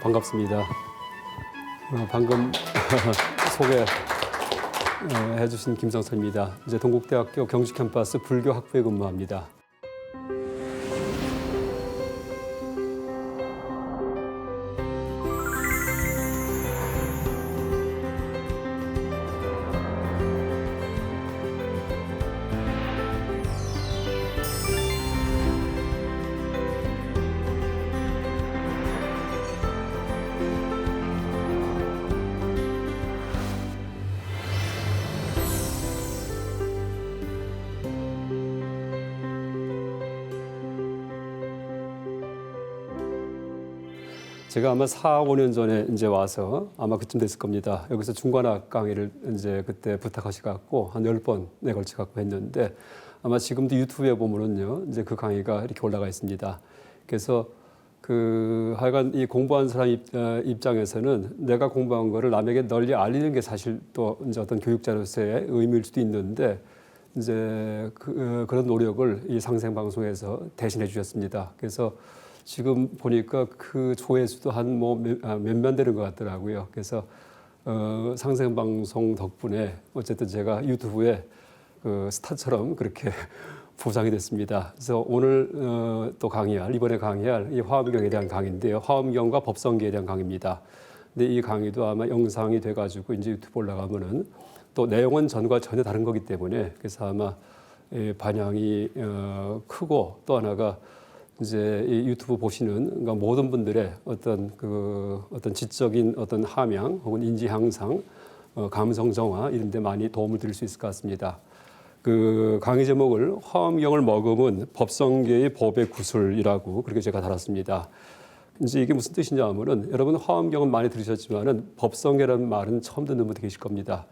반갑습니다. 방금 소개해 주신 김성철입니다. 이제 동국대학교 경주 캠퍼스 불교 학부에 근무합니다. 제가 아마 4, 5년 전에 이제 와서 아마 그쯤 됐을 겁니다. 여기서 중관학 강의를 이제 그때 부탁하셔갖고 한 10번에 걸쳐갖고 했는데 아마 지금도 유튜브에 보면은요, 이제 그 강의가 이렇게 올라가 있습니다. 그래서 하여간 이 공부한 사람 입장에서는 내가 공부한 거를 남에게 널리 알리는 게 사실 또 이제 어떤 교육자로서의 의미일 수도 있는데 이제 그런 노력을 이 상생방송에서 대신해 주셨습니다. 그래서 지금 보니까 그 조회수도 한 몇만 되는 것 같더라고요. 그래서 상생방송 덕분에 어쨌든 제가 유튜브에 스타처럼 그렇게 부상이 됐습니다. 그래서 오늘 이번에 강의할 이 화엄경에 대한 강의인데요. 화엄경과 법성계에 대한 강의입니다. 근데 이 강의도 아마 영상이 돼가지고 이제 유튜브 올라가면은 또 내용은 전과 전혀 다른 거기 때문에 그래서 아마 반향이 크고 또 하나가 이제 이 유튜브 보시는 그러니까 모든 분들의 어떤 지적인 어떤 함양 혹은 인지 향상, 감성 정화 이런 데 많이 도움을 드릴 수 있을 것 같습니다. 그 강의 제목을 화엄경을 머금은 법성계의 법의 구술이라고 그렇게 제가 달았습니다. 이제 이게 무슨 뜻이냐 하면은 여러분 화엄경은 많이 들으셨지만은 법성계라는 말은 처음 듣는 분도 계실 겁니다.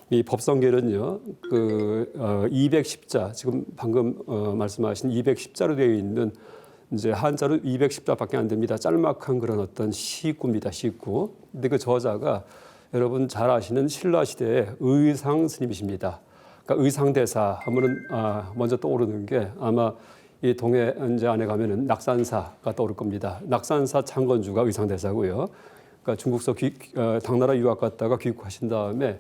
이 법성계는요, 210자, 지금 방금 말씀하신 210자로 되어 있는 이제 한자로 210자밖에 안 됩니다. 짤막한 그런 어떤 시구입니다. 시구. 근데 그 저자가 여러분 잘 아시는 신라 시대의 의상 스님이십니다. 그러니까 의상대사 하면은 먼저 떠오르는 게 아마 이 동해 이제 안에 가면은 낙산사가 떠오를 겁니다. 낙산사 창건주가 의상대사고요. 그러니까 중국서 당나라 유학 갔다가 귀국하신 다음에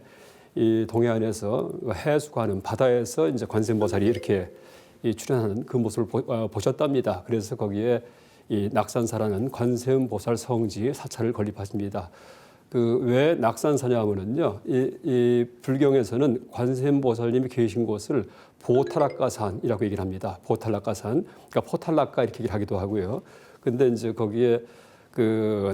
이 동해안에서 해수가는 바다에서 이제 관세음보살이 이렇게 출연하는 그 모습을 보셨답니다. 그래서 거기에 이 낙산사라는 관세음보살 성지 사찰을 건립하십니다. 왜 낙산사냐 하면은요, 이 불경에서는 관세음보살님이 계신 곳을 보탈락가산이라고 얘기를 합니다. 보탈락가산, 그러니까 포탈락가 이렇게 얘기를 하기도 하고요. 근데 이제 거기에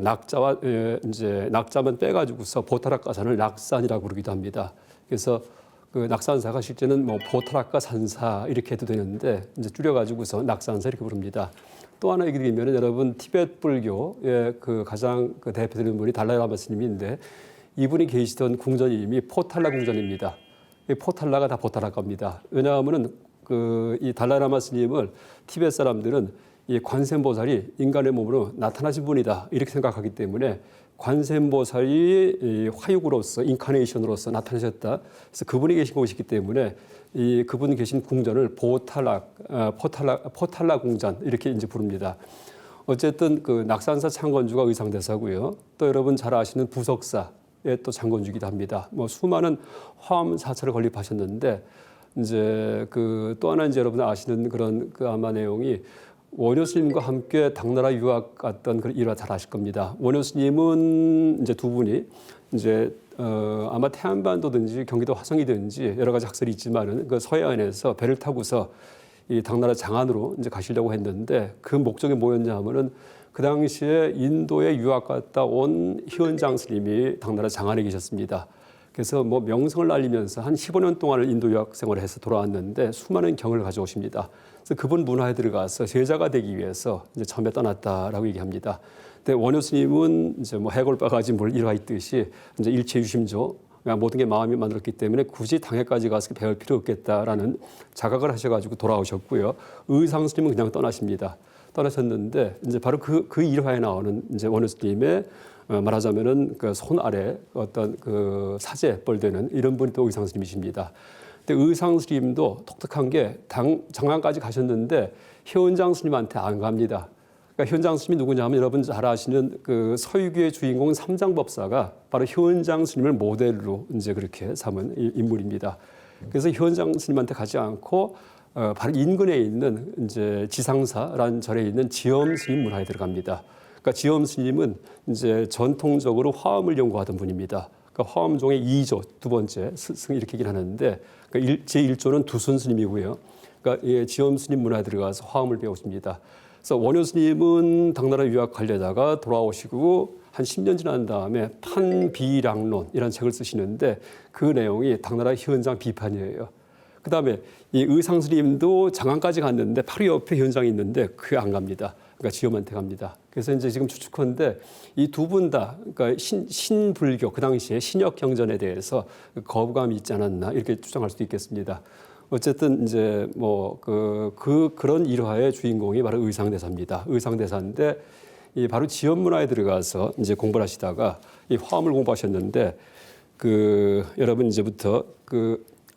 낙자와 이제 낙자만 빼가지고서 보탈락가산을 낙산이라고 부르기도 합니다. 그래서 낙산사가 실제는 보탈락가 산사 이렇게 해도 되는데 이제 줄여가지고서 낙산사 이렇게 부릅니다. 또 하나 얘기 드리면 여러분 티베트 불교의 가장 대표되는 분이 달라이라마 스님인데 이분이 계시던 궁전이름이 포탈라 궁전입니다. 이 포탈라가 다 보탈락가입니다. 왜냐하면은 이 달라이라마 스님을 티베트 사람들은 이 관세음보살이 인간의 몸으로 나타나신 분이다 이렇게 생각하기 때문에 관세음보살이 화육으로서 인카네이션으로서 나타나셨다. 그래서 그분이 계신 곳이기 때문에 그분 계신 궁전을 포탈라 궁전 이렇게 이제 부릅니다. 어쨌든 낙산사 창건주가 의상대사고요. 또 여러분 잘 아시는 부석사의 또 창건주기도 합니다. 수많은 화엄 사찰을 건립하셨는데 이제 또 하나 이제 여러분 아시는 그런 아마 내용이 원효 스님과 함께 당나라 유학 갔던 그런 일화 잘 아실 겁니다. 원효 스님은 이제 두 분이 이제 아마 태안반도든지 경기도 화성이든지 여러 가지 학설이 있지만은 그 서해안에서 배를 타고서 이 당나라 장안으로 이제 가시려고 했는데 그 목적이 뭐였냐 하면은 그 당시에 인도에 유학 갔다 온 희원장 스님이 당나라 장안에 계셨습니다. 그래서 명성을 날리면서 한 15년 동안을 인도 유학 생활을 해서 돌아왔는데 수많은 경을 가져오십니다. 그래서 그분 문화에 들어가서 제자가 되기 위해서 이제 처음에 떠났다라고 얘기합니다. 근데 원효 스님은 이제 해골바가지 물 일화있듯이 이제 일체유심조 모든 게 마음이 만들었기 때문에 굳이 당해까지 가서 배울 필요 없겠다라는 자각을 하셔가지고 돌아오셨고요. 의상 스님은 그냥 떠나십니다. 떠나셨는데 이제 바로 그 일화에 나오는 이제 원효 스님의 말하자면은 손 아래 어떤 사제 뻘되는 이런 분이 또 의상 스님이십니다. 근데 의상 스님도 독특한 게 장안까지 가셨는데 희원장 스님한테 안 갑니다. 그러니까 현장 스님이 누구냐면 여러분 잘 아시는 그 서유기의 주인공 삼장법사가 바로 현장 스님을 모델로 이제 그렇게 삼은 인물입니다. 그래서 현장 스님한테 가지 않고 바로 인근에 있는 이제 지상사라는 절에 있는 지엄 스님 문화에 들어갑니다. 그러니까 지엄 스님은 이제 전통적으로 화엄을 연구하던 분입니다. 그러니까 화엄종의 2조 두 번째 승 이렇게 얘기를 하는데 그러니까 제1조는 두순 스님이고요. 그러니까 지엄 스님 문화에 들어가서 화엄을 배우십니다. 그래서 원효 스님은 당나라 유학하려다가 돌아오시고 한 10년 지난 다음에 판비량론이라는 책을 쓰시는데 그 내용이 당나라 현장 비판이에요. 그다음에 이 의상 스님도 장안까지 갔는데 바로 옆에 현장이 있는데 그게 안 갑니다. 그러니까 지엄한테 갑니다. 그래서 이제 지금 추측컨대 이 두 분 다 그러니까 신불교 그 당시에 신역 경전에 대해서 거부감이 있지 않았나 이렇게 추정할 수도 있겠습니다. 어쨌든 이제 뭐 그런 일화의 주인공이 바로 의상대사입니다. 의상대사인데 이 바로 지엄 문화에 들어가서 이제 공부를 하시다가 이 화엄을 공부하셨는데 여러분 이제부터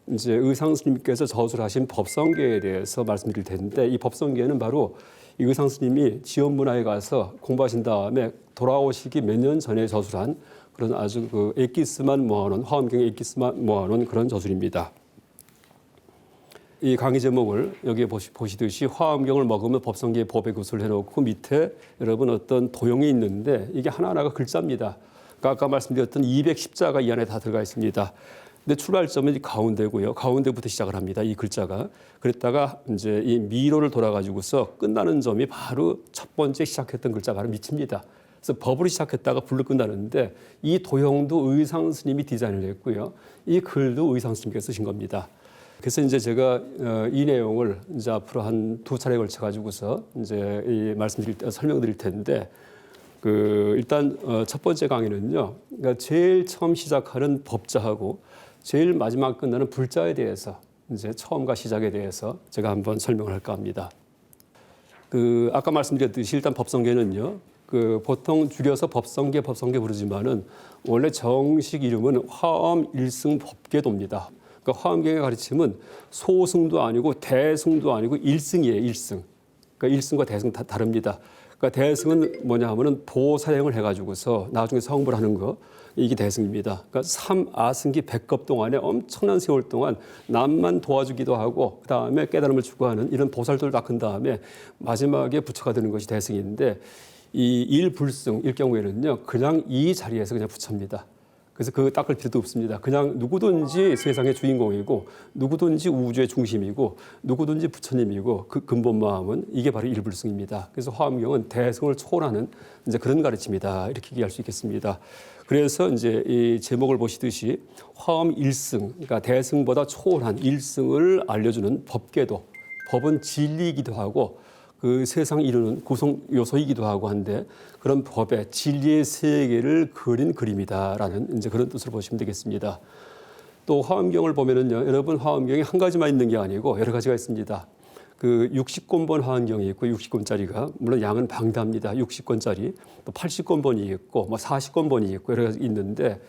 이제 의상 스님께서 저술을 하신 법성계에 대해서 말씀드릴 텐데 이 법성계는 바로 이 의상 스님이 지엄 문화에 가서 공부하신 다음에 돌아오시기 몇 년 전에 저술한 그런 아주 엑기스만 모아놓은 화엄경의 엑기스만 모아놓은 그런 저술입니다. 이 강의 제목을 여기에 보시듯이 화엄경을 먹으면 법성계의 법의 구슬을 해놓고 밑에 여러분 어떤 도형이 있는데 이게 하나하나가 글자입니다. 그러니까 아까 말씀드렸던 210자가 이 안에 다 들어가 있습니다. 근데 출발점은 가운데고요. 가운데부터 시작을 합니다. 이 글자가. 그랬다가 이제 이 미로를 돌아가지고서 끝나는 점이 바로 첫 번째 시작했던 글자가 바로 밑입니다. 그래서 법으로 시작했다가 불로 끝나는데 이 도형도 의상 스님이 디자인을 했고요. 이 글도 의상 스님께서 쓰신 겁니다. 그래서 이제 제가 이 내용을 이제 앞으로 한 두 차례에 걸쳐 가지고서 이제 설명드릴 텐데 일단 첫 번째 강의는요. 그러니까 제일 처음 시작하는 법자하고 제일 마지막 끝나는 불자에 대해서 이제 처음과 시작에 대해서 제가 한번 설명을 할까 합니다. 아까 말씀드렸듯이 일단 법성계는요. 보통 줄여서 법성계 부르지만은 원래 정식 이름은 화엄 일승 법계도입니다. 그러니까 화엄경의 가르침은 소승도 아니고 대승도 아니고 일승이에요. 일승. 그러니까 일승과 대승 다 다릅니다. 그러니까 대승은 뭐냐 하면은 보사행을 해가지고서 나중에 성불 하는 거 이게 대승입니다. 그러니까 3아승기 100겁 동안에 엄청난 세월 동안 남만 도와주기도 하고 그 다음에 깨달음을 추구하는 이런 보살도를 닦은 다음에 마지막에 부처가 되는 것이 대승인데 이 일불승일 경우에는요 그냥 이 자리에서 그냥 부처입니다. 그래서 닦을 필요도 없습니다. 그냥 누구든지 세상의 주인공이고 누구든지 우주의 중심이고 누구든지 부처님이고 그 근본 마음은 이게 바로 일불승입니다. 그래서 화엄경은 대승을 초월하는 이제 그런 가르침이다 이렇게 얘기할 수 있겠습니다. 그래서 이제 이 제목을 보시듯이 화엄 일승, 그러니까 대승보다 초월한 일승을 알려주는 법계도, 법은 진리이기도 하고 그 세상 이루는 구성 요소이기도 하고 한데 그런 법의 진리의 세계를 그린 그림이다라는 이제 그런 뜻으로 보시면 되겠습니다. 또 화엄경을 보면은요, 여러분 화엄경이 한 가지만 있는 게 아니고 여러 가지가 있습니다. 60권본 화엄경이 있고 60권짜리가 물론 양은 방대합니다. 60권짜리 또 80권본이 있고 뭐 40권본이 있고 여러 가지 있는데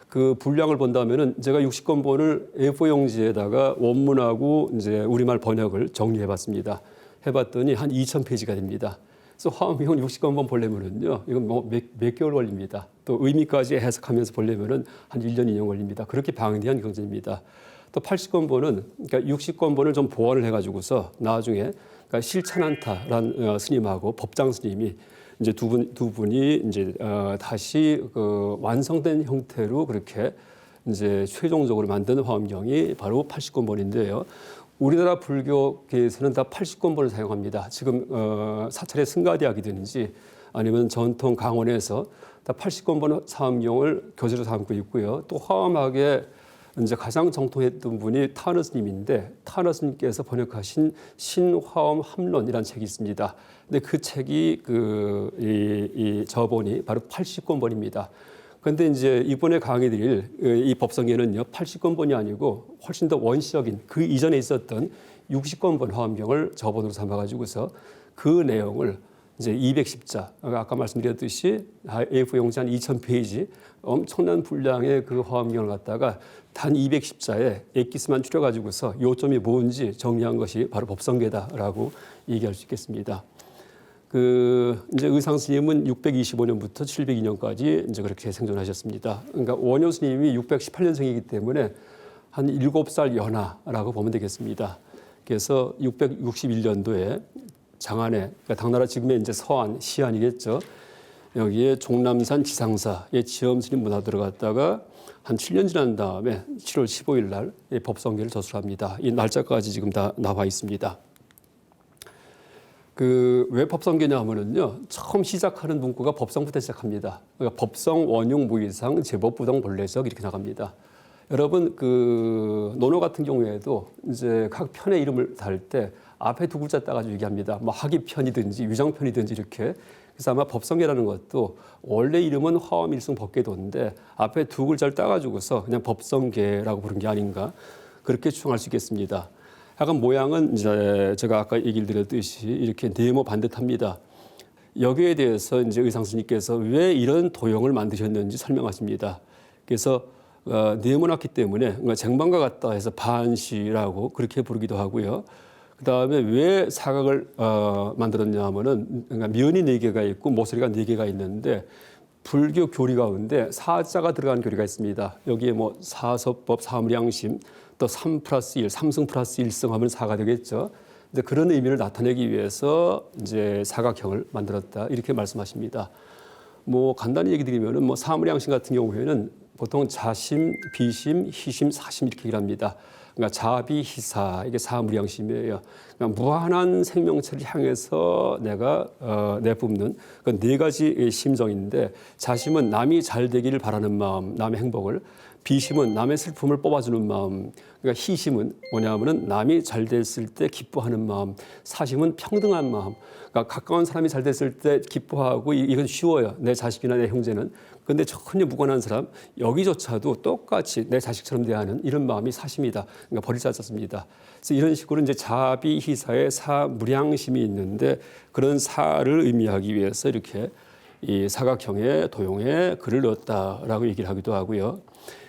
그 분량을 본다면은 제가 60권본을 A4 용지에다가 원문하고 이제 우리말 번역을 정리해봤습니다. 해봤더니 한 2,000페이지가 됩니다. 그래서 화엄경 60권본 보려면은요, 이건 뭐 몇 개월 걸립니다. 또 의미까지 해석하면서 보려면은 한 1년, 2년 걸립니다. 그렇게 방대한 경전입니다. 또 80권본은, 그러니까 60권본을 좀 보완을 해가지고서 나중에 그러니까 실찬한타라는 스님하고 법장 스님이 이제 두 분이 이제 다시 완성된 형태로 그렇게 이제 최종적으로 만든 화엄경이 바로 80권본인데요. 우리나라 불교계에서는 다 80권본을 사용합니다. 지금 사찰의 승가대학이든지 아니면 전통 강원에서 다 80권본 화엄경을 교재로 삼고 있고요. 또 화엄학에 이제 가장 정통했던 분이 타너 스님인데 타너 스님께서 번역하신 신화엄 함론이라는 책이 있습니다. 근데 그 책이 이 저본이 바로 80권본입니다. 그런데 이제 이번에 강의드릴 이 법성계는요 80권본이 아니고 훨씬 더 원시적인 그 이전에 있었던 60권본 화엄경을 저본으로 삼아가지고서 그 내용을 이제 210자 아까 말씀드렸듯이 A4 용지 한 2,000페이지 엄청난 분량의 그 화엄경을 갖다가 단 210자에 엑기스만 추려가지고서 요점이 뭔지 정리한 것이 바로 법성계다라고 얘기할 수 있겠습니다. 이제 의상 스님은 625년부터 702년까지 이제 그렇게 생존하셨습니다. 그러니까 원효 스님이 618년생이기 때문에 한 7살 연하라고 보면 되겠습니다. 그래서 661년도에 장안에, 그러니까 당나라 지금의 이제 서안, 시안이겠죠. 여기에 종남산 지상사에 지엄스님 문화 들어갔다가 한 7년 지난 다음에 7월 15일 날 법성계를 저술합니다. 이 날짜까지 지금 다 나와 있습니다. 왜 법성계냐 하면은요, 처음 시작하는 문구가 법성부터 시작합니다. 그러니까 법성, 원용, 무이상, 제법, 부동, 본래적 이렇게 나갑니다. 여러분 논어 같은 경우에도 이제 각 편의 이름을 달 때 앞에 두 글자 따가지고 얘기합니다. 뭐 하기편이든지 위정편이든지 이렇게. 그래서 아마 법성계라는 것도 원래 이름은 화엄일승 법계도인데 앞에 두 글자를 따가지고서 그냥 법성계라고 부른 게 아닌가 그렇게 추정할 수 있겠습니다. 약간 모양은 이제 제가 아까 얘기를 드렸듯이 이렇게 네모 반듯합니다. 여기에 대해서 이제 의상스님께서 왜 이런 도형을 만드셨는지 설명하십니다. 그래서 네모났기 때문에 그러니까 쟁반과 같다 해서 반시라고 그렇게 부르기도 하고요. 그 다음에 왜 사각을 만들었냐 하면은 그러니까 면이 4개가 있고 모서리가 4개가 있는데 불교 교리 가운데 사자가 들어가는 교리가 있습니다. 여기에 뭐 사서법, 사무량심, 또 3+1, 3승 플러스 1승 하면 4가 되겠죠. 이제 그런 의미를 나타내기 위해서 이제 사각형을 만들었다 이렇게 말씀하십니다. 뭐 간단히 얘기 드리면은 뭐 사무량심 같은 경우에는 보통 자심, 비심, 희심, 사심 이렇게 얘기를 합니다. 그러니까 자비희사 이게 사무량심이에요. 그러니까 무한한 생명체를 향해서 내가 내뿜는 그 4가지 심정인데 자심은 남이 잘 되기를 바라는 마음, 남의 행복을. 비심은 남의 슬픔을 뽑아주는 마음. 그러니까 희심은 뭐냐면은 남이 잘 됐을 때 기뻐하는 마음. 사심은 평등한 마음. 그러니까 가까운 사람이 잘 됐을 때 기뻐하고 이건 쉬워요. 내 자식이나 내 형제는. 그런데 전혀 무관한 사람 여기조차도 똑같이 내 자식처럼 대하는 이런 마음이 사심이다. 그러니까 버릴 자 썼습니다. 그래서 이런 식으로 이제 자비희사의 사무량심이 있는데 그런 사를 의미하기 위해서 이렇게 이 사각형의 도형에 글을 넣었다라고 얘기를 하기도 하고요.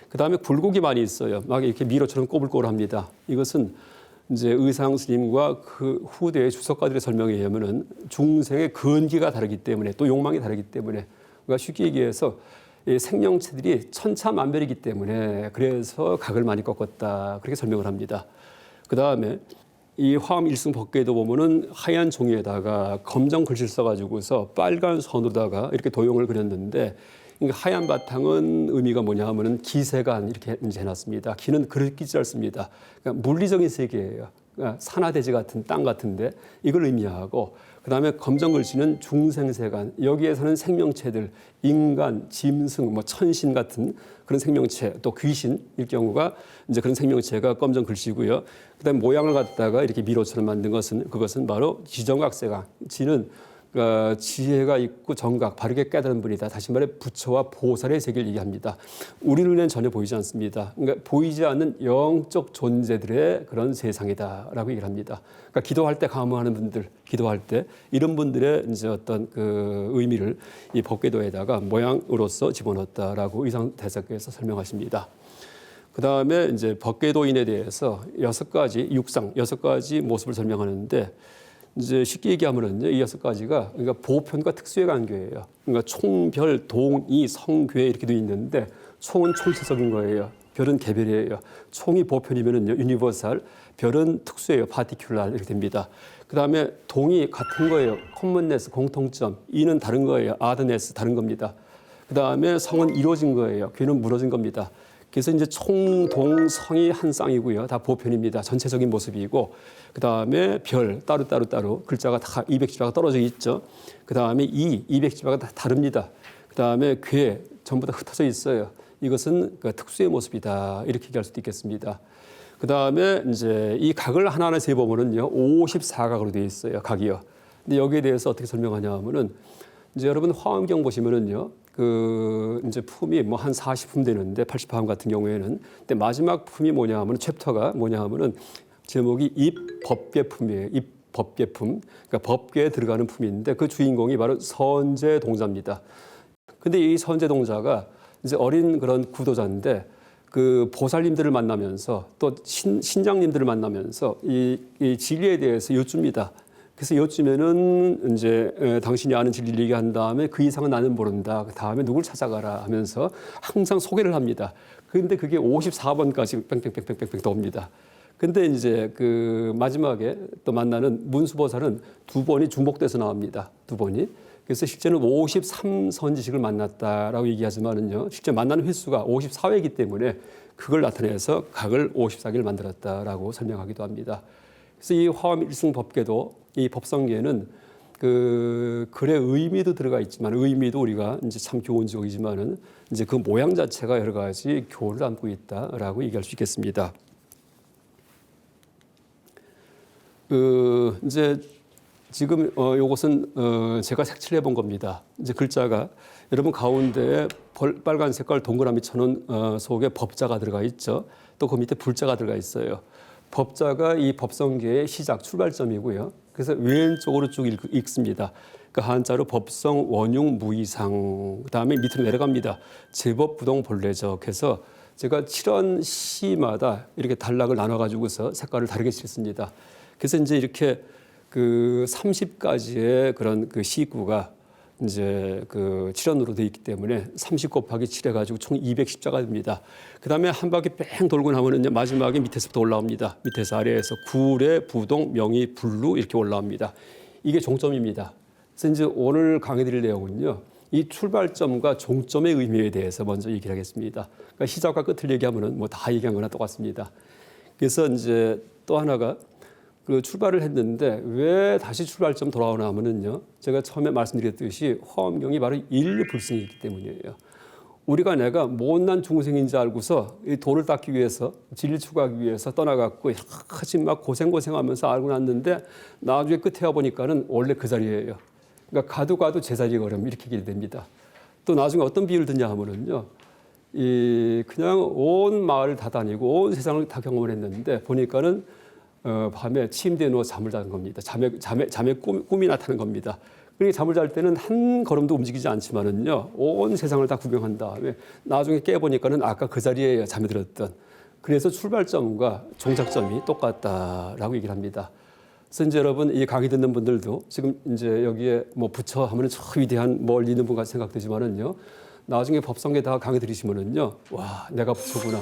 그 다음에 굴곡이 많이 있어요. 막 이렇게 미로처럼 꼬불꼬불합니다. 이것은 이제 의상 스님과 그 후대의 주석가들의 설명에 의하면은 중생의 근기가 다르기 때문에 또 욕망이 다르기 때문에 그러니까 쉽게 얘기해서 이 생명체들이 천차만별이기 때문에 그래서 각을 많이 꺾었다 그렇게 설명을 합니다. 그 다음에 이 화엄 일승 법계도 보면은 하얀 종이에다가 검정 글씨를 써가지고서 빨간 선으로다가 이렇게 도형을 그렸는데 그러니까 하얀 바탕은 의미가 뭐냐 하면은 기세간 이렇게 이제 해놨습니다. 기는 그릇기자를 씁니다. 그러니까 물리적인 세계예요. 그러니까 산하대지 같은 땅 같은데 이걸 의미하고 그다음에 검정 글씨는 중생세간 여기에서는 생명체들 인간, 짐승, 뭐 천신 같은 그런 생명체 또 귀신일 경우가 이제 그런 생명체가 검정 글씨고요. 그다음에 모양을 갖다가 이렇게 미로처럼 만든 것은 그것은 바로 지정각세간 지는 지혜가 있고 정각, 바르게 깨달은 분이다. 다시 말해 부처와 보살의 세계를 얘기합니다. 우리 눈에는 전혀 보이지 않습니다. 그러니까 보이지 않는 영적 존재들의 그런 세상이다라고 얘기를 합니다. 그러니까 기도할 때 감흥하는 분들, 기도할 때 이런 분들의 이제 어떤 그 의미를 이 법궤도에다가 모양으로서 집어넣었다라고 의상대사께서 설명하십니다. 그 다음에 이제 법궤도인에 대해서 6가지 육상, 6가지 모습을 설명하는데. 이제 쉽게 얘기하면은 이 6가지가 그러니까 보편과 특수의 관계예요. 그러니까 총별, 동이, 성괴 이렇게 되어 있는데 총은 총체적인 거예요. 별은 개별이에요. 총이 보편이면은요, 유니버설, 별은 특수예요. 파티큘라 이렇게 됩니다. 그 다음에 동이 같은 거예요. 커먼네스, 공통점. 이는 다른 거예요. 아드네스, 다른 겁니다. 그 다음에 성은 이루어진 거예요. 괴는 무너진 겁니다. 그래서 이제 총동성이 한 쌍이고요. 다 보편입니다. 전체적인 모습이고 그 다음에 별 따로 글자가 다 200지파가 떨어져 있죠. 그 다음에 200지파가 다 다릅니다. 그 다음에 괴 전부 다 흩어져 있어요. 이것은 그 특수의 모습이다 이렇게 얘기할 수도 있겠습니다. 그 다음에 이제 이 각을 하나하나 세보면은요 54각으로 되어 있어요. 각이요. 근데 여기에 대해서 어떻게 설명하냐 하면은 이제 여러분 화엄경 보시면은요. 그 이제 품이 뭐 한 40품 되는데 80품 같은 경우에는 근데 마지막 품이 뭐냐 하면 챕터가 뭐냐 하면은 제목이 입법계품이에요. 입법계품. 그러니까 법계에 들어가는 품인데 그 주인공이 바로 선제동자입니다. 근데 이 선제동자가 이제 어린 그런 구도자인데 그 보살님들을 만나면서 또 신장님들을 만나면서 이 진리에 대해서 여쭙니다. 그래서 요쯤에는 이제 당신이 아는 진리를 얘기한 다음에 그 이상은 나는 모른다. 그 다음에 누굴 찾아가라 하면서 항상 소개를 합니다. 그런데 그게 54번까지 뺑뺑뺑뺑뺑뺑 도옵니다. 근데 이제 그 마지막에 또 만나는 문수보살은 두 번이 중복돼서 나옵니다. 두 번이. 그래서 실제는 53선지식을 만났다라고 얘기하지만은요, 실제 만나는 횟수가 54회이기 때문에 그걸 나타내서 각을 54개를 만들었다라고 설명하기도 합니다. 그래서 이 화엄 일승법계도 이 법성계는 그 글의 의미도 들어가 있지만 의미도 우리가 이제 참 교훈적이지만은 이제 그 모양 자체가 여러 가지 교훈을 담고 있다라고 얘기할 수 있겠습니다. 이제 지금 요것은 제가 색칠해 본 겁니다. 이제 글자가 여러분 가운데 빨간 색깔 동그라미 쳐놓은 속에 법자가 들어가 있죠. 또 그 밑에 불자가 들어가 있어요. 법자가 이 법성계의 시작 출발점이고요. 그래서 왼쪽으로 쭉 읽습니다. 그 한자로 법성 원융 무이상. 그다음에 밑으로 내려갑니다. 제법 부동 본래적 해서 제가 7원 시마다 이렇게 단락을 나눠 가지고서 색깔을 다르게 칠했습니다. 그래서 이제 이렇게 그 30가지의 그런 그 시구가 이제 그 7원으로 되어 있기 때문에 30 곱하기 7 해가지고 총 210자가 됩니다. 그 다음에 한 바퀴 뺑 돌고 나면은 이제 마지막에 밑에서부터 올라옵니다. 밑에서 아래에서 구례, 부동, 명의, 불루 이렇게 올라옵니다. 이게 종점입니다. 그래서 이제 오늘 강의 드릴 내용은요, 이 출발점과 종점의 의미에 대해서 먼저 얘기를 하겠습니다. 그러니까 시작과 끝을 얘기하면은 뭐 다 얘기한 거나 똑같습니다. 그래서 이제 또 하나가 그 출발을 했는데 왜 다시 출발점 돌아오나 하면은요, 제가 처음에 말씀드렸듯이 화엄경이 바로 인류불승이기 때문이에요. 우리가 내가 못난 중생인 줄 알고서 이 도를 닦기 위해서 진리를 추구하기 위해서 떠나갔고 여러 가지 막 고생하면서 알고 났는데 나중에 끝에 와 보니까는 원래 그 자리예요. 그러니까 가도 제자리 걸음 이렇게 얘기를 됩니다. 또 나중에 어떤 비유를 듣냐 하면은요, 이 그냥 온 마을을 다 다니고 온 세상을 다 경험을 했는데 보니까는 밤에 침대에 누워 잠을 자는 겁니다. 잠에 꿈이 나타나는 겁니다. 그러니까 잠을 잘 때는 한 걸음도 움직이지 않지만은요, 온 세상을 다 구경한 다음에 나중에 깨보니까는 아까 그 자리에 잠에 들었던, 그래서 출발점과 종착점이 똑같다라고 얘기를 합니다. 그래서 이제 여러분 이 강의 듣는 분들도 지금 이제 여기에 뭐 부처 하면은 저 위대한 멀리 있는 분 같이 생각되지만은요, 나중에 법성계 다 강의 들으시면은요, 와, 내가 부처구나,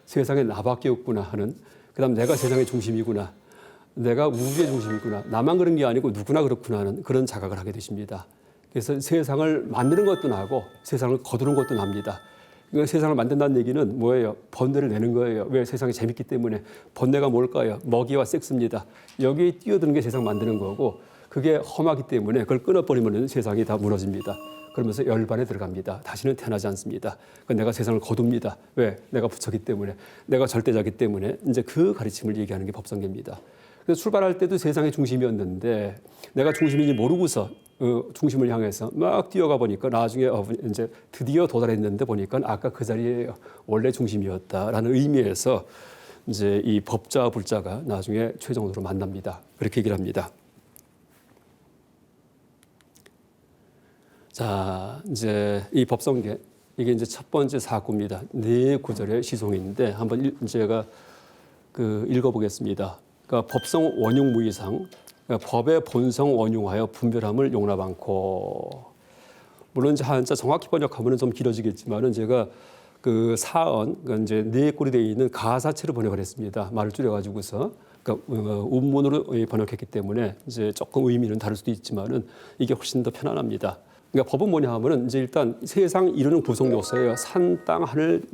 세상에 나밖에 없구나 하는, 그다음 내가 세상의 중심이구나, 내가 우주의 중심이구나, 나만 그런 게 아니고 누구나 그렇구나 하는 그런 자각을 하게 되십니다. 그래서 세상을 만드는 것도 나고 세상을 거두는 것도 납니다. 그러니까 세상을 만든다는 얘기는 뭐예요? 번뇌를 내는 거예요. 왜? 세상이 재밌기 때문에. 번뇌가 뭘까요? 먹이와 섹스입니다. 여기에 뛰어드는 게 세상 만드는 거고, 그게 험하기 때문에 그걸 끊어버리면 세상이 다 무너집니다. 그러면서 열반에 들어갑니다. 다시는 태어나지 않습니다. 내가 세상을 거둡니다. 왜? 내가 부처기 때문에, 내가 절대자기 때문에. 이제 그 가르침을 얘기하는 게 법성계입니다. 그래서 출발할 때도 세상의 중심이었는데 내가 중심인지 모르고서 중심을 향해서 막 뛰어가 보니까 나중에 이제 드디어 도달했는데 보니까 아까 그 자리에 원래 중심이었다라는 의미에서 이제 이 법자와 불자가 나중에 최종적으로 만납니다. 그렇게 얘기를 합니다. 자, 이제 이 법성계, 이게 이제 첫 번째 사구입니다. 네 구절의 시송인데 한번 제가 읽어보겠습니다. 그러니까 법성 원융 무이상, 그러니까 법의 본성 원융하여 분별함을 용납 않고. 물론 이제 한자 정확히 번역하면 좀 길어지겠지만은 제가 그 사언, 그러니까 이제 네 꼴이 되어 있는 가사체로 번역을 했습니다. 말을 줄여가지고서. 그러니까 운문으로 번역했기 때문에 이제 조금 의미는 다를 수도 있지만은 이게 훨씬 더 편안합니다. 그러니까 법은 뭐냐 하면은 이제 일단 세상 이루는 구성 요소예요. 산, 땅, 하늘,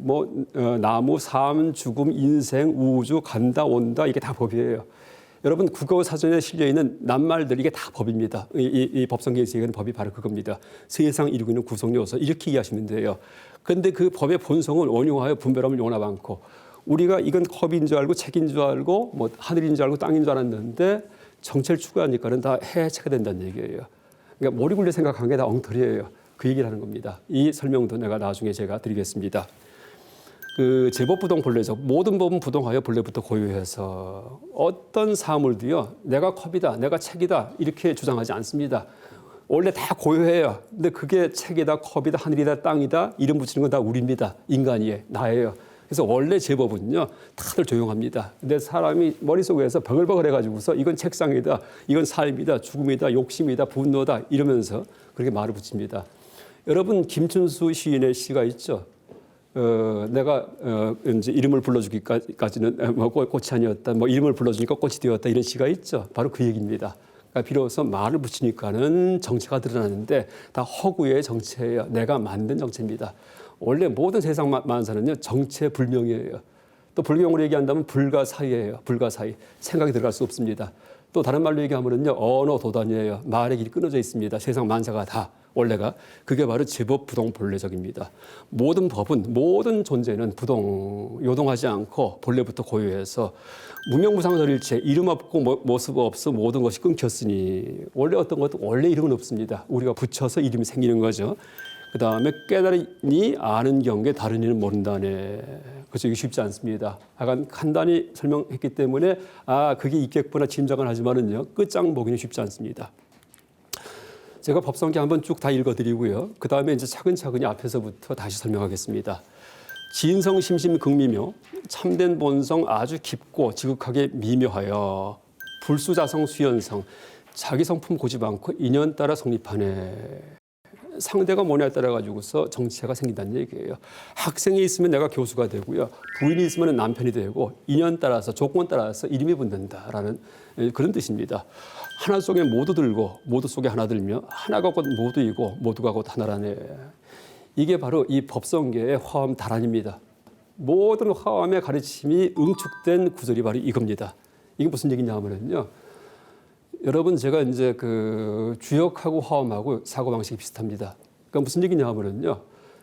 나무, 삶, 죽음, 인생, 우주, 간다, 온다, 이게 다 법이에요. 여러분 국어 사전에 실려 있는 낱말들 이게 다 법입니다. 이 법성계에서 얘기하는 법이 바로 그겁니다. 세상 이루고 있는 구성 요소 이렇게 이해하시면 돼요. 그런데 그 법의 본성은 원용하여 분별함을 용납 않고, 우리가 이건 컵인 줄 알고 책인 줄 알고 뭐 하늘인 줄 알고 땅인 줄 알았는데 정체를 추구하니까는 다 해체가 된다는 얘기예요. 그러니까 머리 굴려 생각한 게 다 엉터리예요. 그 얘기를 하는 겁니다. 이 설명도 내가 나중에 제가 드리겠습니다. 그 제법 부동 본래적, 모든 법은 부동하여 본래부터 고유해서 어떤 사물도요, 내가 컵이다, 내가 책이다 이렇게 주장하지 않습니다. 원래 다 고유해요. 근데 그게 책이다, 컵이다, 하늘이다, 땅이다 이름 붙이는 건 다 우리입니다. 인간이에요, 나예요. 그래서 원래 제법은요, 다들 조용합니다. 근데 사람이 머릿속에서 버글버글 해가지고서 이건 책상이다, 이건 삶이다, 죽음이다, 욕심이다, 분노다 이러면서 그렇게 말을 붙입니다. 여러분, 김춘수 시인의 시가 있죠. 내가 이제 이름을 불러주기까지는 뭐 꽃이 아니었다, 뭐 이름을 불러주니까 꽃이 되었다 이런 시가 있죠. 바로 그 얘기입니다. 그러니까 비로소 말을 붙이니까는 정체가 드러나는데 다 허구의 정체예요. 내가 만든 정체입니다. 원래 모든 세상 만사는요 정체불명이에요. 또 불경으로 얘기한다면 불가사의예요. 불가사의. 생각이 들어갈 수 없습니다. 또 다른 말로 얘기하면은요 언어 도단이에요. 말의 길이 끊어져 있습니다. 세상 만사가 다 원래가 그게 바로 제법 부동 본래적입니다. 모든 법은 모든 존재는 부동 요동하지 않고 본래부터 고유해서 무명무상설일체 이름 없고 모습 없어 모든 것이 끊겼으니 원래 어떤 것도 원래 이름은 없습니다. 우리가 붙여서 이름이 생기는 거죠. 그 다음에 깨달으니 아는 경계 다른 이는 모른다네. 그래서 이게 쉽지 않습니다. 약간 간단히 설명했기 때문에 그게 있겠구나 짐작은 하지만은요 끝장 보기는 쉽지 않습니다. 제가 법성경 한번 쭉 다 읽어드리고요. 그 다음에 이제 차근차근히 앞에서부터 다시 설명하겠습니다. 진성심심 극미묘 참된 본성 아주 깊고 지극하게 미묘하여 불수자성 수연성 자기 성품 고집 않고 인연 따라 성립하네. 상대가 뭐냐에 따라 가지고서 정체가 생긴다는 얘기예요. 학생이 있으면 내가 교수가 되고요. 부인이 있으면 남편이 되고 인연 따라서 조건 따라서 이름이 붙는다라는 그런 뜻입니다. 하나 속에 모두 들고 모두 속에 하나 들며 하나가 곧 모두이고 모두가 곧 하나라네. 이게 바로 이 법성계의 화엄 다란입니다. 모든 화엄의 가르침이 응축된 구절이 바로 이겁니다. 이게 무슨 얘기냐 하면요. 여러분 제가 이제 그 주역하고 화엄하고 사고방식이 비슷합니다. 그러니까 무슨 얘기냐 하면요.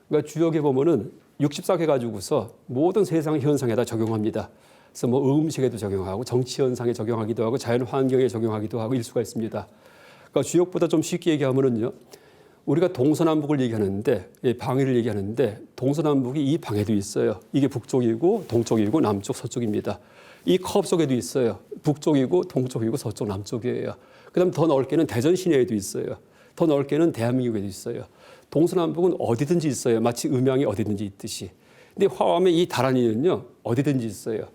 그러니까 주역에 보면은 64개 가지고서 모든 세상 현상에다 적용합니다. 그래서 뭐 음식에도 적용하고 정치 현상에 적용하기도 하고 자연 환경에 적용하기도 하고 일 수가 있습니다. 그러니까 주역보다 좀 쉽게 얘기하면은요. 우리가 동서남북을 얘기하는데 방위를 얘기하는데 동서남북이 이 방에도 있어요. 이게 북쪽이고 동쪽이고 남쪽 서쪽입니다. 이 컵 속에도 있어요. 북쪽이고 동쪽이고 서쪽 남쪽이에요. 그다음 더 넓게는 대전 시내에도 있어요. 더 넓게는 대한민국에도 있어요. 동서남북은 어디든지 있어요. 마치 음양이 어디든지 있듯이. 근데 화엄의 이 다란이는요 어디든지 있어요.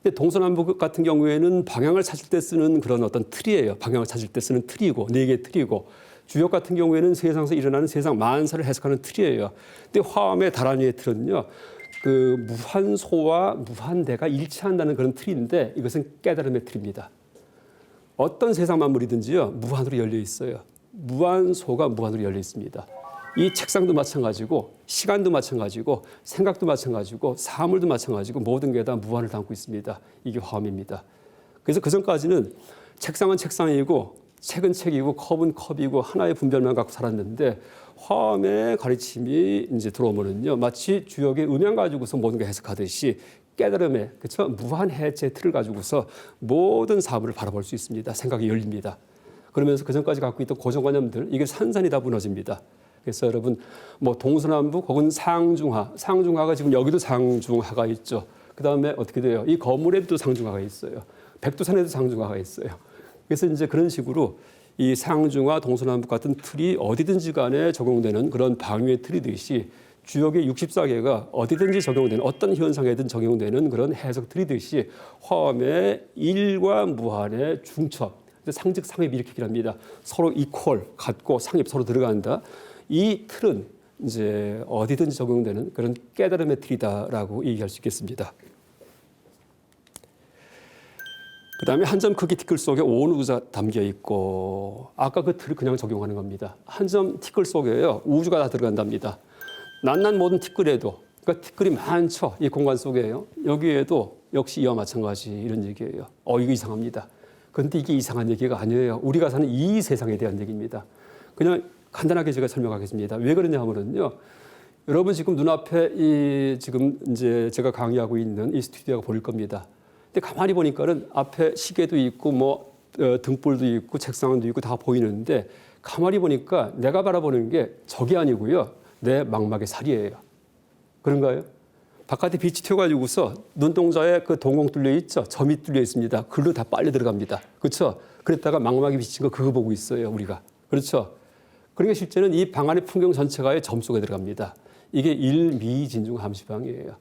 근데 동서남북 같은 경우에는 방향을 찾을 때 쓰는 그런 어떤 틀이에요. 방향을 찾을 때 쓰는 틀이고 4개의 틀이고 주역 같은 경우에는 세상에서 일어나는 세상 만사를 해석하는 틀이에요. 근데 화엄의 다란이의 틀은요. 그 무한소와 무한대가 일치한다는 그런 틀인데 이것은 깨달음의 틀입니다. 어떤 세상 만물이든지요 무한으로 열려 있어요. 무한소가 무한으로 열려 있습니다. 이 책상도 마찬가지고 시간도 마찬가지고 생각도 마찬가지고 사물도 마찬가지고 모든 게 다 무한을 담고 있습니다. 이게 화엄입니다. 그래서 그 전까지는 책상은 책상이고 책은 책이고 컵은 컵이고 하나의 분별만 갖고 살았는데 화엄의 가르침이 이제 들어오면은요 마치 주역의 음양 가지고서 모든 게 해석하듯이 깨달음의 그렇죠 무한 해체 틀을 가지고서 모든 사물을 바라볼 수 있습니다. 생각이 열립니다. 그러면서 그 전까지 갖고 있던 고정관념들 이게 산산이 다 무너집니다. 그래서 여러분 뭐 동서남북 혹은 상중하가 지금 여기도 상중하가 있죠. 그 다음에 어떻게 돼요? 이 건물에도 상중하가 있어요. 백두산에도 상중하가 있어요. 그래서 이제 그런 식으로 이 상중하, 동서남북 같은 틀이 어디든지 간에 적용되는 그런 방위의 틀이듯이 주역의 64개가 어디든지 적용되는 어떤 현상에든 적용되는 그런 해석 틀이듯이 화엄의 일과 무한의 중첩, 상즉 상입 이렇게 얘기합니다. 서로 이퀄, 같고 상입 서로 들어간다. 이 틀은 이제 어디든지 적용되는 그런 깨달음의 틀이다라고 얘기할 수 있겠습니다. 그 다음에 한 점 크기 티끌 속에 온 우주가 담겨 있고 아까 그 틀을 그냥 적용하는 겁니다. 한 점 티끌 속에요 우주가 다 들어간답니다. 낱낱 모든 티끌에도 그러니까 티끌이 많죠. 이 공간 속에요. 여기에도 역시 이와 마찬가지 이런 얘기예요. 이거 이상합니다. 그런데 이게 이상한 얘기가 아니에요. 우리가 사는 이 세상에 대한 얘기입니다. 그냥 간단하게 제가 설명하겠습니다. 왜 그러냐 하면요. 여러분 지금 눈앞에 이 지금 이제 제가 강의하고 있는 이 스튜디오가 보일 겁니다. 근데 가만히 보니까는 앞에 시계도 있고 뭐 등불도 있고 책상도 있고 다 보이는데 가만히 보니까 내가 바라보는 게 저게 아니고요. 내 망막의 살이에요. 그런가요? 바깥에 빛이 튀어가지고서 눈동자에 그 동공 뚫려 있죠. 점이 뚫려 있습니다. 글로 다 빨려 들어갑니다. 그렇죠? 그랬다가 망막이 비친 거 그거 보고 있어요. 우리가. 그렇죠? 그러니까 실제는 이 방 안의 풍경 전체가 점 속에 들어갑니다. 이게 일미진중 함시방이에요.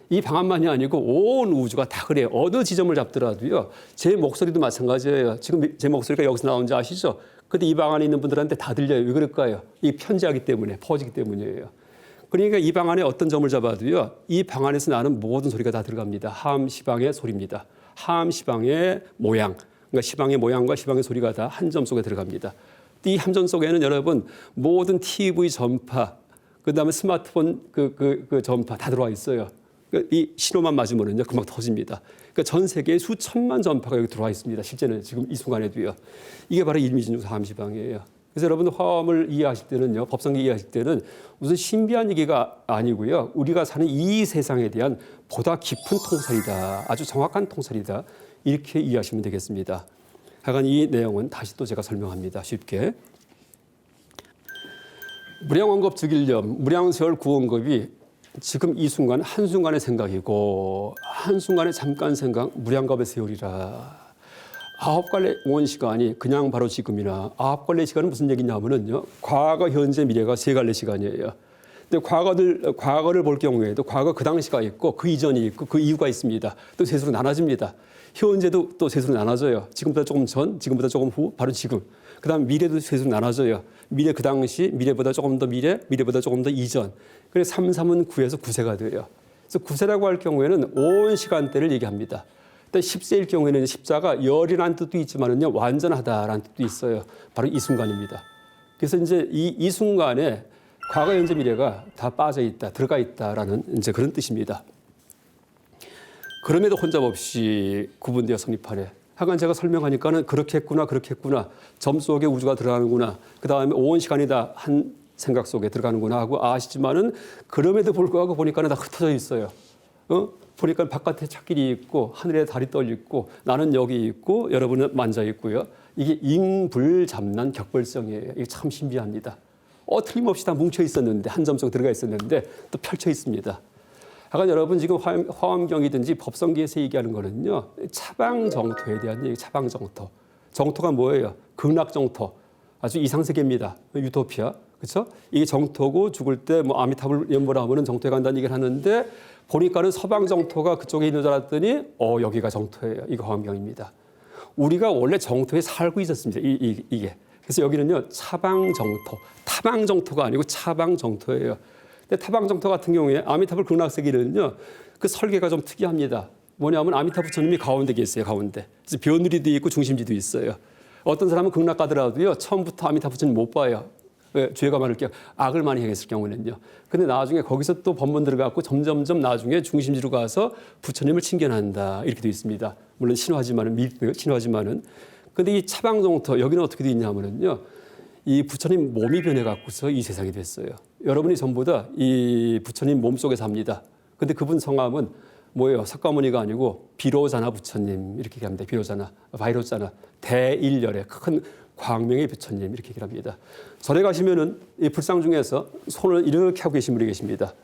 이 방안만이 아니고 온 우주가 다 그래요. 어느 지점을 잡더라도요. 제 목소리도 마찬가지예요. 지금 제 목소리가 여기서 나오는지 아시죠? 근데 이 방 안에 있는 분들한테 다 들려요. 왜 그럴까요? 이 편지하기 때문에, 퍼지기 때문이에요. 그러니까 이 방 안에 어떤 점을 잡아도요. 이 방 안에서 나는 모든 소리가 다 들어갑니다. 하암 시방의 소리입니다. 하암 시방의 모양, 그러니까 시방의 모양과 시방의 소리가 다 한 점 속에 들어갑니다. 이 함정 속에는 여러분 모든 TV 전파, 그다음에 스마트폰 그 전파 다 들어와 있어요. 이 신호만 맞으면은요 금방 터집니다. 그러니까 전 세계에 수천만 전파가 여기 들어와 있습니다. 실제는 지금 이 순간에도요. 이게 바로 일미진중 하암시방이에요. 그래서 여러분 화엄을 이해하실 때는요, 법성기 이해하실 때는 무슨 신비한 얘기가 아니고요. 우리가 사는 이 세상에 대한 보다 깊은 통찰이다. 아주 정확한 통찰이다. 이렇게 이해하시면 되겠습니다. 하여간 이 내용은 다시 또 제가 설명합니다. 쉽게. 무량원급 즉일념, 무량세월 구원급이 지금 이 순간 한순간의 생각이고 한순간의 잠깐 생각, 무량겁의 세월이라. 9갈래 온 시간이 그냥 바로 지금이나 9갈래 시간은 무슨 얘기냐면은요. 과거, 현재, 미래가 3갈래 시간이에요. 근데 과거를 볼 경우에도 과거 그 당시가 있고 그 이전이 있고 그 이후가 있습니다. 또 셋으로 나눠집니다. 현재도 또 셋으로 나눠져요. 지금보다 조금 전, 지금보다 조금 후, 바로 지금. 그다음 미래도 셋으로 나눠져요. 미래 그 당시, 미래보다 조금 더 미래, 미래보다 조금 더 이전. 그래서 3, 3은 9에서 9세가 돼요. 그래서 9세라고 할 경우에는 온 시간대를 얘기합니다. 일단 10세일 경우에는 십자가 열이라는 뜻도 있지만은요, 완전하다라는 뜻도 있어요. 바로 이 순간입니다. 그래서 이제 이 순간에 과거, 현재, 미래가 다 빠져 있다, 들어가 있다라는 이제 그런 뜻입니다. 그럼에도 혼잡없이 구분되어 성립하네. 하여간 제가 설명하니까는 그렇게 했구나, 그렇게 했구나. 점 속에 우주가 들어가는구나. 그 다음에 온 시간이 다 한 생각 속에 들어가는구나 하고 아시지만은 그럼에도 불구하고 보니까는 다 흩어져 있어요. 보니까 바깥에 찻길이 있고 하늘에 달이 떠 있고 나는 여기 있고 여러분은 만져 있고요. 이게 ing불잡난 격벌성이에요. 이게 참 신비합니다. 틀림없이 다 뭉쳐 있었는데 한 점 속 들어가 있었는데 또 펼쳐 있습니다. 하여간 여러분 지금 화엄경이든지 법성기에서 얘기하는 거는요. 차방정토에 대한 얘기, 차방정토. 정토가 뭐예요? 극락정토. 아주 이상세계입니다. 유토피아. 그렇죠? 이게 정토고 죽을 때 뭐 아미타불 연보라 하면은 정토에 간다는 얘기를 하는데 보니까는 서방 정토가 그쪽에 있는 줄 알았더니 여기가 정토예요. 이거 화엄경입니다. 우리가 원래 정토에 살고 있었습니다. 이게. 그래서 여기는요. 차방 정토. 타방 정토가 아니고 차방 정토예요. 근데 타방 정토 같은 경우에 아미타불 극락세계는요. 그 설계가 좀 특이합니다. 뭐냐면 아미타 부처님이 가운데 계세요. 가운데. 그래서 벼누리도 있고 중심지도 있어요. 어떤 사람은 극락 가더라도요. 처음부터 아미타 부처님 못 봐요. 죄가 많을 경우, 악을 많이 행했을 경우는요. 근데 나중에 거기서 또 법문 들어가고 점점점 나중에 중심지로 가서 부처님을 칭견한다. 이렇게 되어 있습니다. 물론 신화지만은. 근데 이 차방정토, 여기는 어떻게 되어 있냐면요. 이 부처님 몸이 변해갖고서 이 세상이 됐어요. 여러분이 전부 다 이 부처님 몸속에 삽니다. 근데 그분 성함은 뭐예요? 석가모니가 아니고 비로자나 부처님 이렇게 얘기합니다. 비로자나, 바이로자나, 대일열의 큰 광명의 부처님 이렇게 얘기를 합니다. 절에 가시면은 이 불상 중에서 손을 이렇게 하고 계신 분이 계십니다.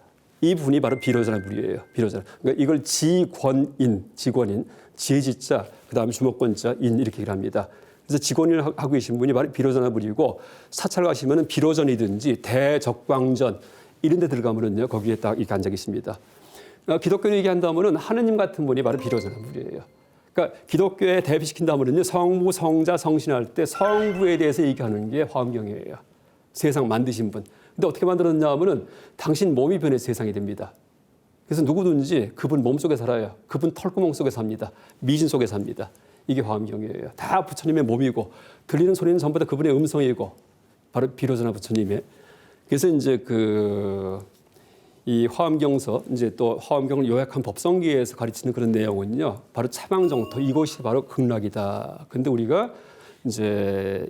이 분이 바로 비로자나 분이에요. 비로자나. 그러니까 이걸 지권인, 지혜지자, 그다음에 주목권자, 인 이렇게 얘기를 합니다. 그래서 직원을 하고 계신 분이 바로 비로자나 분이고 사찰 가시면은 비로전이든지 대적광전 이런 데 들어가면은요. 거기에 딱 이렇게 앉아 계십니다. 기독교를 얘기한다면은 하느님 같은 분이 바로 비로자나 분이에요. 그러니까 기독교에 대비시킨다면요. 성부, 성자, 성신할 때 성부에 대해서 얘기하는 게 화엄경이에요. 세상 만드신 분. 근데 어떻게 만들었냐 하면은 당신 몸이 변해서 세상이 됩니다. 그래서 누구든지 그분 몸 속에 살아요. 그분 털구멍 속에 삽니다. 미진 속에 삽니다. 이게 화엄경이에요. 다 부처님의 몸이고 들리는 소리는 전부 다 그분의 음성이고 바로 비로자나 부처님의. 그래서 이제 이 화엄경서, 이제 또 화엄경을 요약한 법성기에서 가르치는 그런 내용은요, 바로 차방정토, 이것이 바로 극락이다. 근데 우리가 이제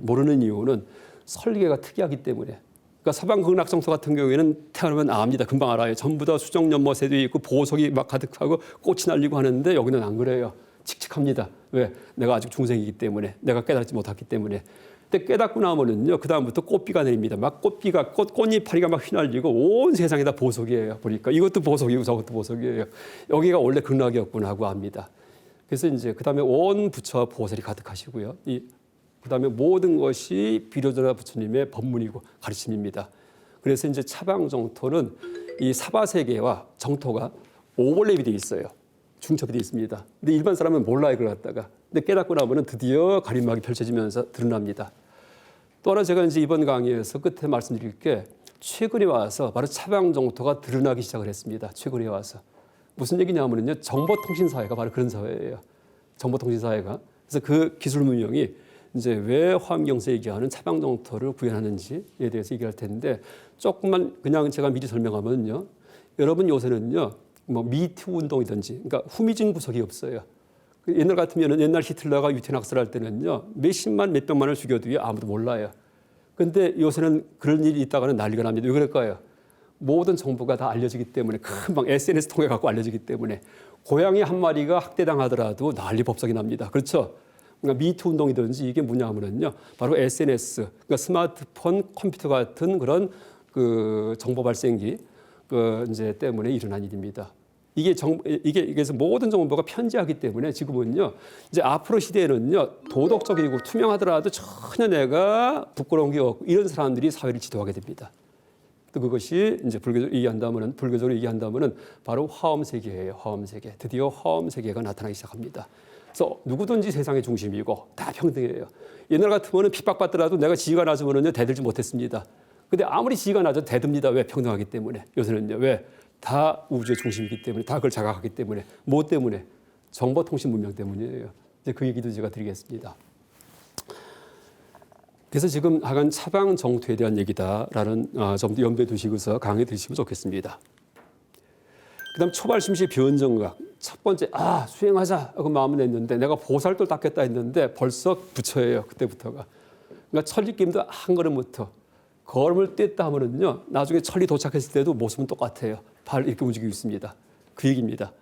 모르는 이유는 설계가 특이하기 때문에. 그러니까 서방 극락정토 같은 경우에는 태어나면 압니다. 금방 알아요. 전부 다 수정연못에도 있고 보석이 막 가득하고 꽃이 날리고 하는데 여기는 안 그래요. 칙칙합니다. 왜? 내가 아직 중생이기 때문에, 내가 깨닫지 못했기 때문에. 근데 깨닫고 나면은요, 그다음부터 꽃비가 내립니다. 막 꽃잎파리가 막 휘날리고 온 세상에 다 보석이에요. 보니까 이것도 보석이고 저것도 보석이에요. 여기가 원래 극락이었구나 하고 압니다. 그래서 이제 그다음에 온 부처와 보살이 가득하시고요. 그다음에 모든 것이 비로자나 부처님의 법문이고 가르침입니다. 그래서 이제 차방정토는 이 사바세계와 정토가 오버랩이 돼 있어요. 중첩이 돼 있습니다. 근데 일반 사람은 몰라요, 그걸 갖다가. 근데 깨닫고 나면은 드디어 가림막이 펼쳐지면서 드러납니다. 또 하나 제가 이제 이번 강의에서 끝에 말씀드릴 게 최근에 와서 바로 차방 정토가 드러나기 시작을 했습니다. 최근에 와서. 무슨 얘기냐면요. 정보통신사회가 바로 그런 사회예요. 정보통신사회가. 그래서 그 기술 문명이 이제 왜 화엄경서 얘기하는 차방 정토를 구현하는지에 대해서 얘기할 텐데 조금만 그냥 제가 미리 설명하면요. 여러분 요새는요. 뭐 미투 운동이든지 그러니까 후미진 구석이 없어요. 옛날 같으면은 옛날 히틀러가 유태인 학살할 때는요. 몇십만 몇백만을 죽여도요. 아무도 몰라요. 근데 요새는 그런 일이 있다가는 난리가 납니다. 왜 그럴까요? 모든 정보가 다 알려지기 때문에 금방 SNS 통해 갖고 알려지기 때문에 고양이 한 마리가 학대당하더라도 난리 법석이 납니다. 그렇죠? 그러니까 미투 운동이든지 이게 뭐냐 하면은요. 바로 SNS, 그러니까 스마트폰, 컴퓨터 같은 그런 그 정보 발생기 이제 때문에 일어난 일입니다. 이게 그래서 모든 정보가 편지하기 때문에 지금은요. 이제 앞으로 시대에는요. 도덕적이고 투명하더라도 전혀 내가 부끄러운 게 없고 이런 사람들이 사회를 지도하게 됩니다. 또 그것이 이제 불교적으로 얘기한다면은 바로 화엄 세계예요. 화엄 세계. 드디어 화엄 세계가 나타나기 시작합니다. 그래서 누구든지 세상의 중심이고 다 평등해요. 옛날 같으면은 핍박받더라도 내가 지위가 낮으면은요 대들지 못했습니다. 근데 아무리 지위가 낮아도 대듭니다. 왜? 평등하기 때문에. 요새는요. 왜? 다 우주의 중심이기 때문에, 다 그걸 자각하기 때문에. 뭐 때문에? 정보통신 문명 때문이에요. 이제 그 얘기도 제가 드리겠습니다. 그래서 지금 하간 차방 정토에 대한 얘기다라는 점도 염두에 두시고서 강의 들으시면 좋겠습니다. 그다음 초발심시 변정각. 첫 번째 수행하자 하고 마음을 냈는데 내가 보살도 닦겠다 했는데 벌써 부처예요. 그때부터가. 그러니까 천리김도 한 걸음부터 걸음을 뗐다 하면은요 나중에 천리 도착했을 때도 모습은 똑같아요. 발 이렇게 움직이고 있습니다. 그 얘기입니다.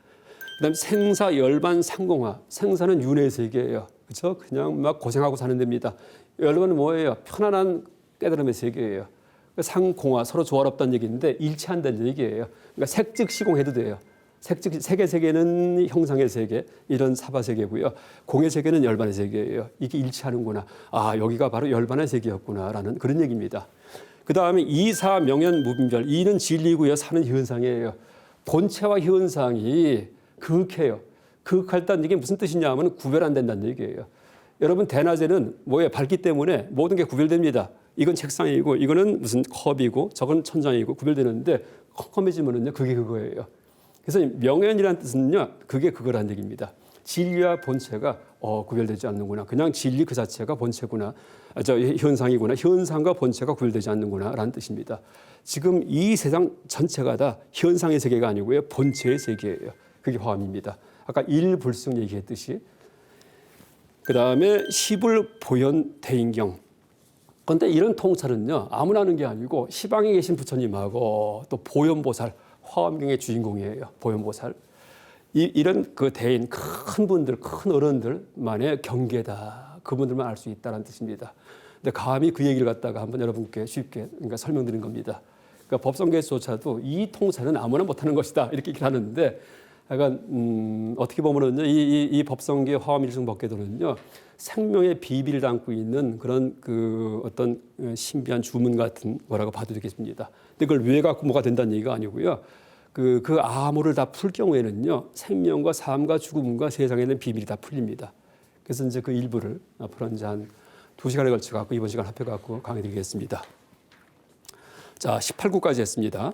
그다음 생사 열반 상공화. 생사는 윤회 세계예요. 그렇죠? 그냥 막 고생하고 사는 데입니다. 열반은 뭐예요? 편안한 깨달음의 세계예요. 상공화 서로 조화롭다는 얘기인데 일치한다는 얘기예요. 그러니까 색즉 시공해도 돼요. 색즉 색의 세계는 형상의 세계 이런 사바 세계고요. 공의 세계는 열반의 세계예요. 이게 일치하는구나. 여기가 바로 열반의 세계였구나라는 그런 얘기입니다. 그 다음에 이사 명연 무분별. 이는 진리고요. 사는 현상이에요. 본체와 현상이 극해요. 극할다는 얘기 무슨 뜻이냐 하면 구별 안 된다는 얘기예요. 여러분 대낮에는 뭐예요? 밝기 때문에 모든 게 구별됩니다. 이건 책상이고 이거는 무슨 컵이고 저건 천장이고 구별되는데 컴컴해지면은요 그게 그거예요. 그래서 명연이라는 뜻은요 그게 그거란 얘기입니다. 진리와 본체가 구별되지 않는구나. 그냥 진리 그 자체가 본체구나. 현상이구나. 현상과 본체가 구별되지 않는구나라는 뜻입니다. 지금 이 세상 전체가 다 현상의 세계가 아니고요. 본체의 세계예요. 그게 화엄입니다. 아까 일불승 얘기했듯이. 그다음에 시불 보현 대인경. 그런데 이런 통찰은요. 아무나 하는 게 아니고 시방에 계신 부처님하고 또 보현보살, 화엄경의 주인공이에요. 보현보살. 이런 그 대인, 큰 분들, 큰 어른들만의 경계다. 그분들만 알 수 있다는 뜻입니다. 근데 감히 그 얘기를 갖다가 한번 여러분께 쉽게 그러니까 설명드린 겁니다. 그러니까 법성계에서조차도 이 통찰은 아무나 못하는 것이다. 이렇게 얘기를 하는데 약간 어떻게 보면은요, 이 법성계 화엄일승법계도는요, 생명의 비밀을 담고 있는 그런 그 어떤 신비한 주문 같은 거라고 봐도 되겠습니다. 근데 그걸 왜 갖고 뭐가 된다는 얘기가 아니고요. 그 암호를 다 풀 경우에는요, 생명과 삶과 죽음과 세상에 있는 비밀이 다 풀립니다. 그래서 이제 그 일부를 앞으로 이제 한 2시간에 걸쳐 갖고 이번 시간 합해 갖고 강의 드리겠습니다. 자, 18구까지 했습니다.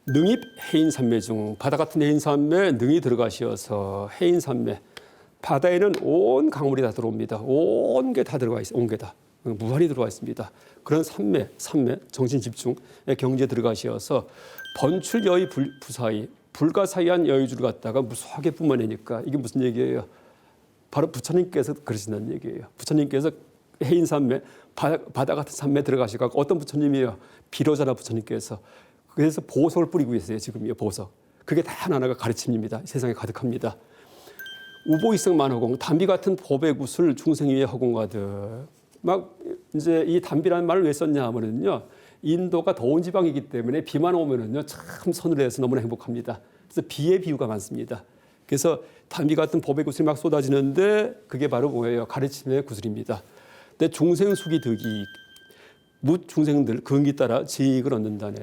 능입 해인산매 중 바다 같은 해인산매에 능이 들어가시어서 해인산매 바다에는 온 강물이 다 들어옵니다. 온 게 다 들어가 있어요. 온 게 다. 무한히 들어와 있습니다. 그런 산매, 정신 집중의 경지에 들어가시어서 번출 여의 부사의 불가사의한 여의주를 갖다가 무수하게 뿜어내니까 이게 무슨 얘기예요? 바로 부처님께서 그러신다는 얘기예요. 부처님께서 해인산매, 바다 같은 산매에 들어가시고 어떤 부처님이에요? 비로자나 부처님께서. 그래서 보석을 뿌리고 계세요. 지금요, 보석. 그게 다 하나하나가 가르침입니다. 세상에 가득합니다. 우보이성 만허공, 담비 같은 법의 구슬 중생 위에 허공가득. 막 이제 이 담비라는 말을 왜 썼냐 하면은요, 인도가 더운 지방이기 때문에 비만 오면은요, 참 서늘해서 너무나 행복합니다. 그래서 비의 비유가 많습니다. 그래서 담비 같은 법의 구슬이 막 쏟아지는데 그게 바로 뭐예요? 가르침의 구슬입니다. 근데 중생수기 득이 묻 중생들 근기 따라 지익을 얻는다네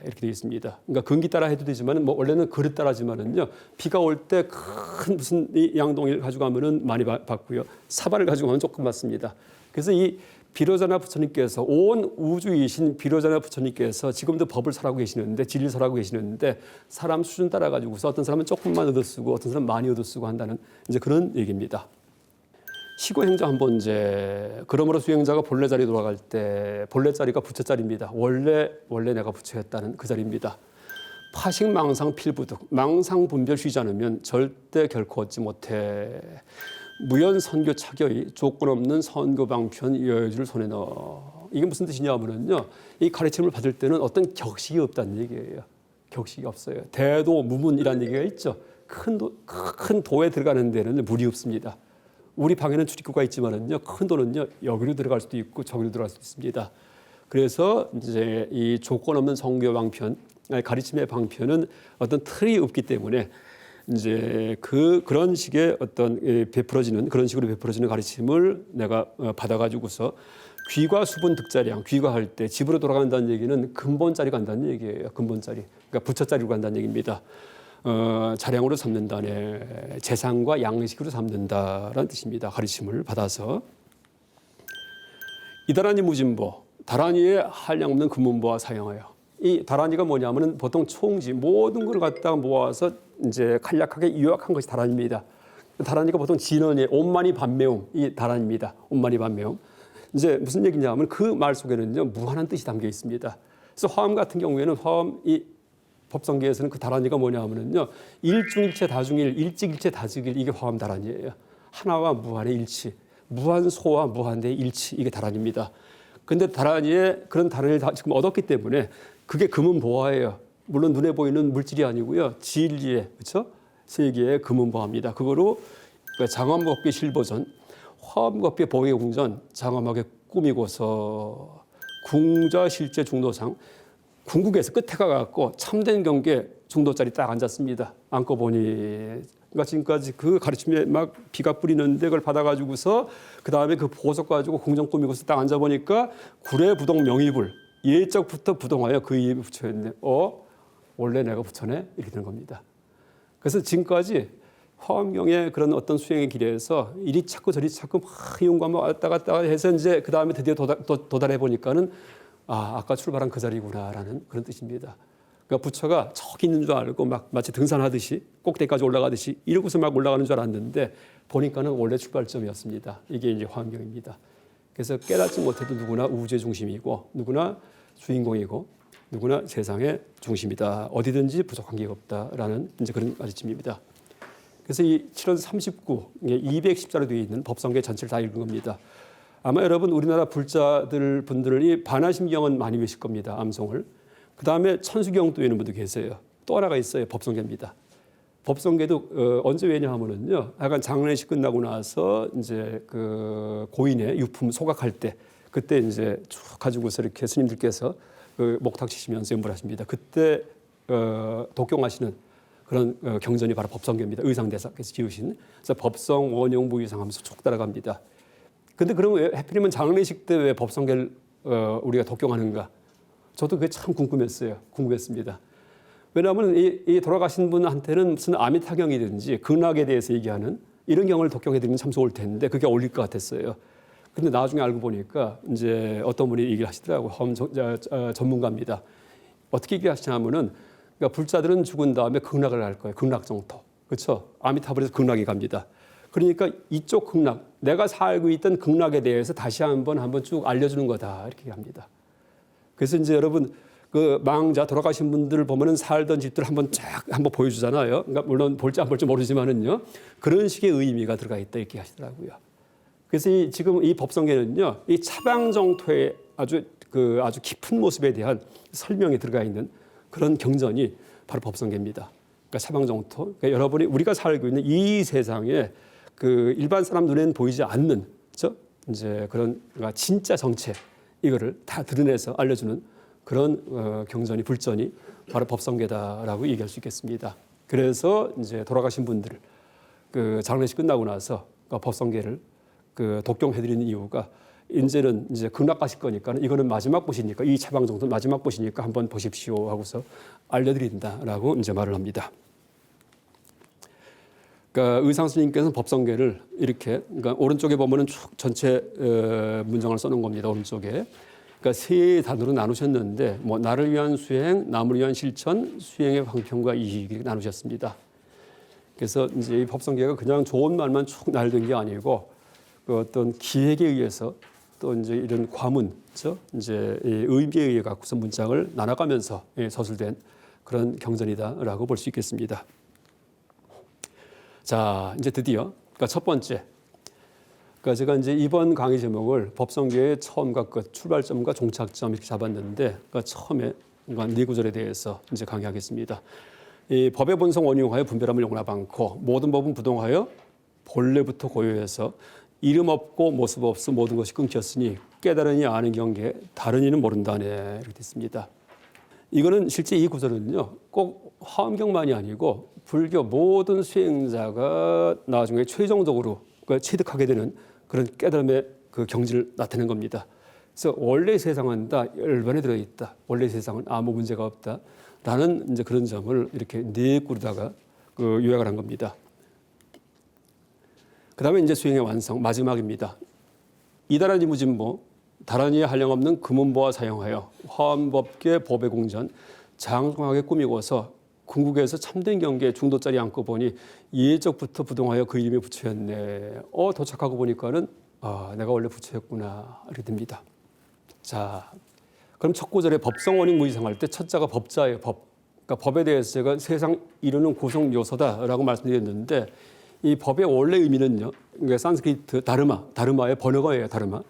이렇게 되어 있습니다. 그러니까 근기 따라 해도 되지만 뭐 원래는 그릇 따라지만은요 비가 올 때 큰 무슨 이 양동이를 가져가면은 많이 받고요 사발을 가져가면 조금 받습니다. 그래서 이 비로자나 부처님께서 온 우주이신 비로자나 부처님께서 지금도 법을 설하고 계시는데 진리를 설하고 계시는데 사람 수준 따라 가지고서 어떤 사람은 조금만 얻어쓰고 어떤 사람은 많이 얻어쓰고 한다는 이제 그런 얘기입니다. 시고행자 한번 이제 그러므로 수행자가 본래 자리 돌아갈 때 본래 자리가 부처 자리입니다. 원래 내가 부처였다는 그 자리입니다. 파식 망상 필부득 망상 분별 쉬지 않으면 절대 결코 얻지 못해. 무연 선교 차결이 조건 없는 선교 방편 여유를 손에 넣어. 이게 무슨 뜻이냐면은요. 이 가르침을 받을 때는 어떤 격식이 없다는 얘기예요. 격식이 없어요. 대도 무문이라는 얘기가 있죠. 큰 도에 들어가는 데는 물이 없습니다. 우리 방에는 출입구가 있지만은요. 큰 도는요. 여기로 들어갈 수도 있고 저기로 들어갈 수도 있습니다. 그래서 이제 이 조건 없는 선교 방편, 가르침의 방편은 어떤 틀이 없기 때문에 이제 그런 식의 어떤 베풀어지는 그런 식으로 베풀어지는 가르침을 내가 받아가지고서 귀과 수분 득자량 귀과할 때 집으로 돌아간다는 얘기는 근본자리 간다는 얘기예요. 근본자리. 그러니까 부처자리로 간다는 얘기입니다. 자량으로 삼는다네. 재상과 양식으로 삼는다라는 뜻입니다. 가르침을 받아서 이다라니 무진보 다라니의 한량없는 근본보와 사용하여. 이 다라니가 뭐냐면은 보통 총지 모든 걸 갖다가 모아서 이제 간략하게 요약한 것이 다라니입니다. 다라니가 보통 진언이 온만이 반매움 이 다라니입니다. 온만이 반매움. 이제 무슨 얘기냐면 그 말 속에는요 무한한 뜻이 담겨 있습니다. 그래서 화엄 같은 경우에는 화엄 이 법성계에서는 그 다라니가 뭐냐면은요 일중일체 다중일 일직일체 다직일 이게 화엄 다라니예요. 하나와 무한의 일치, 무한소와 무한대의 일치 이게 다라니입니다. 근데 다라니에 그런 다라니를 다 지금 얻었기 때문에 그게 금은보화예요. 물론 눈에 보이는 물질이 아니고요. 진리의 그렇죠? 세계의 금은보화입니다. 그거로 장엄겁계 실보전, 화엄겁계 보계공전 장엄하게 꾸미고서 궁자실제 중도상 궁극에서 끝에 가갖고 참된 경계 중도짜리 딱 앉았습니다. 앉고 보니 그러니까 지금까지 그 가르침에 막 비가 뿌리는데 그걸 받아가지고서 그 다음에 그 보석 가지고 궁전 꾸미고서 딱 앉아보니까 구례부동 명의불 예적부터 부동하여 그 입에 부처였네. 원래 내가 부처네? 이렇게 되는 겁니다. 그래서 지금까지 화엄경의 그런 어떤 수행의 길에서 이리 찾고 저리 찾고 막 이용과 왔다 갔다 해서 이제 그 다음에 드디어 도달해 보니까는 아까 출발한 그 자리구나라는 그런 뜻입니다. 그러니까 부처가 저기 있는 줄 알고 막 마치 등산하듯이 꼭대기까지 올라가듯이 이러고서 막 올라가는 줄 알았는데 보니까는 원래 출발점이었습니다. 이게 이제 화엄경입니다. 그래서 깨닫지 못해도 누구나 우주의 중심이고 누구나 주인공이고 누구나 세상의 중심이다. 어디든지 부족한 게 없다라는 이제 그런 가르침입니다. 그래서 이 7원 39, 210자로 되어 있는 법성계 전체를 다 읽은 겁니다. 아마 여러분 우리나라 분들이 반야심경은 많이 외실 겁니다. 암송을. 그 다음에 천수경 또 외우는 분도 계세요. 또 하나가 있어요. 법성계입니다. 법성계도 언제 외냐 하면은요. 약간 장례식 끝나고 나서 이제 그 고인의 유품 소각할 때 그때 이제 쭉 가지고서 이렇게 스님들께서 그 목탁 치시면서 연불 하십니다. 그때 독경하시는 그런 경전이 바로 법성계입니다. 의상대사께서 지으신. 그래서 법성 원용 무의상 하면서 쭉 따라갑니다. 근데 그러면 왜 하필이면 장례식 때 왜 법성계를 우리가 독경하는가? 저도 그게 참 궁금했습니다. 왜냐하면 이 돌아가신 분한테는 무슨 아미타경이든지 극락에 대해서 얘기하는 이런 경을 독경해드리면 참 좋을 텐데 그게 어울릴 것 같았어요. 근데 나중에 알고 보니까 이제 어떤 분이 얘기를 하시더라고요. 전문가입니다. 어떻게 얘기하시냐면은 그러니까 불자들은 죽은 다음에 극락을 갈 거예요. 극락정토. 그렇죠? 아미타불에서 극락이 갑니다. 그러니까 이쪽 극락, 내가 살고 있던 극락에 대해서 다시 한번 쭉 알려주는 거다. 이렇게 합니다. 그래서 이제 여러분 그 망자 돌아가신 분들을 보면은 살던 집들 한번 보여주잖아요. 그러니까 물론 볼지 안 볼지 모르지만은요. 그런 식의 의미가 들어가 있다. 이렇게 하시더라고요. 그래서 지금 이 법성계는요. 이 차방정토의 아주 깊은 모습에 대한 설명이 들어가 있는 그런 경전이 바로 법성계입니다. 그러니까 차방정토. 그러니까 여러분이 우리가 살고 있는 이 세상에 그 일반 사람 눈에는 보이지 않는, 그렇죠? 이제 그런 그러니까 진짜 정체 이거를 다 드러내서 알려주는 그런 경전이 불전이 바로 법성계다라고 얘기할 수 있겠습니다. 그래서 이제 돌아가신 분들을 그 장례식 끝나고 나서 법성계를 그 독경해드리는 이유가 이제는 이제 극락가실 거니까 이거는 마지막 보시니까 이 처방 정도는 마지막 보시니까 한번 보십시오 하고서 알려드린다라고 이제 말을 합니다. 그러니까 의상 스님께서는 법성계를 이렇게 그러니까 오른쪽에 보면은 쭉 전체 문장을 써놓은 겁니다. 오른쪽에. 그러니까 세 단으로 나누셨는데 뭐 나를 위한 수행, 남을 위한 실천, 수행의 방편과 이익 이렇게 나누셨습니다. 그래서 이제 이 법성계가 그냥 좋은 말만 쭉 날린 게 아니고 그 어떤 기획에 의해서 또 이제 이런 과문, 그렇죠? 이제 의미에 의해 갖고서 문장을 나눠가면서 서술된 그런 경전이다라고 볼 수 있겠습니다. 자, 이제 드디어 그러니까 첫 번째, 그러니까 제가 이제 이번 강의 제목을 법성계의 처음과 끝, 출발점과 종착점 이렇게 잡았는데, 그러니까 처음에 그러니까 네 구절에 대해서 이제 강의하겠습니다. 이 법의 본성 원흉하여 분별함을 용납 않고 모든 법은 부동하여 본래부터 고요해서 이름 없고 모습 없어 모든 것이 끊겼으니 깨달으니 아는 경계 다른 이는 모른다네 이렇게 됐습니다. 이거는 실제 이 구절은요 꼭 화엄경만이 아니고 불교 모든 수행자가 나중에 최종적으로 취득하게 되는 그런 깨달음의 그 경지를 나타내는 겁니다. 그래서 원래 세상은 다 열반에 들어있다. 원래 세상은 아무 문제가 없다. 라는 이제 그런 점을 이렇게 네 구르다가 요약을 한 겁니다. 그 다음에 이제 수행의 완성, 마지막입니다. 이다라니 무진모, 다라니에 한량없는 금은보와 사용하여 화엄법계 법의 공전, 장성하게 꾸미고서 궁극에서 참된 경계에 중도자리 앉고 보니 예적부터 부동하여 그 이름이 부처였네. 도착하고 보니까는 내가 원래 부처였구나 이렇게 됩니다. 자, 그럼 첫 구절에 법성 원인 무이상할 때 첫자가 법자예요. 법. 그러니까 법에 대해서 제가 세상 이루는 구성 요소다라고 말씀드렸는데 이 법의 원래 의미는요. 그러니까 산스크리트 다르마의 번역어예요. 다르마.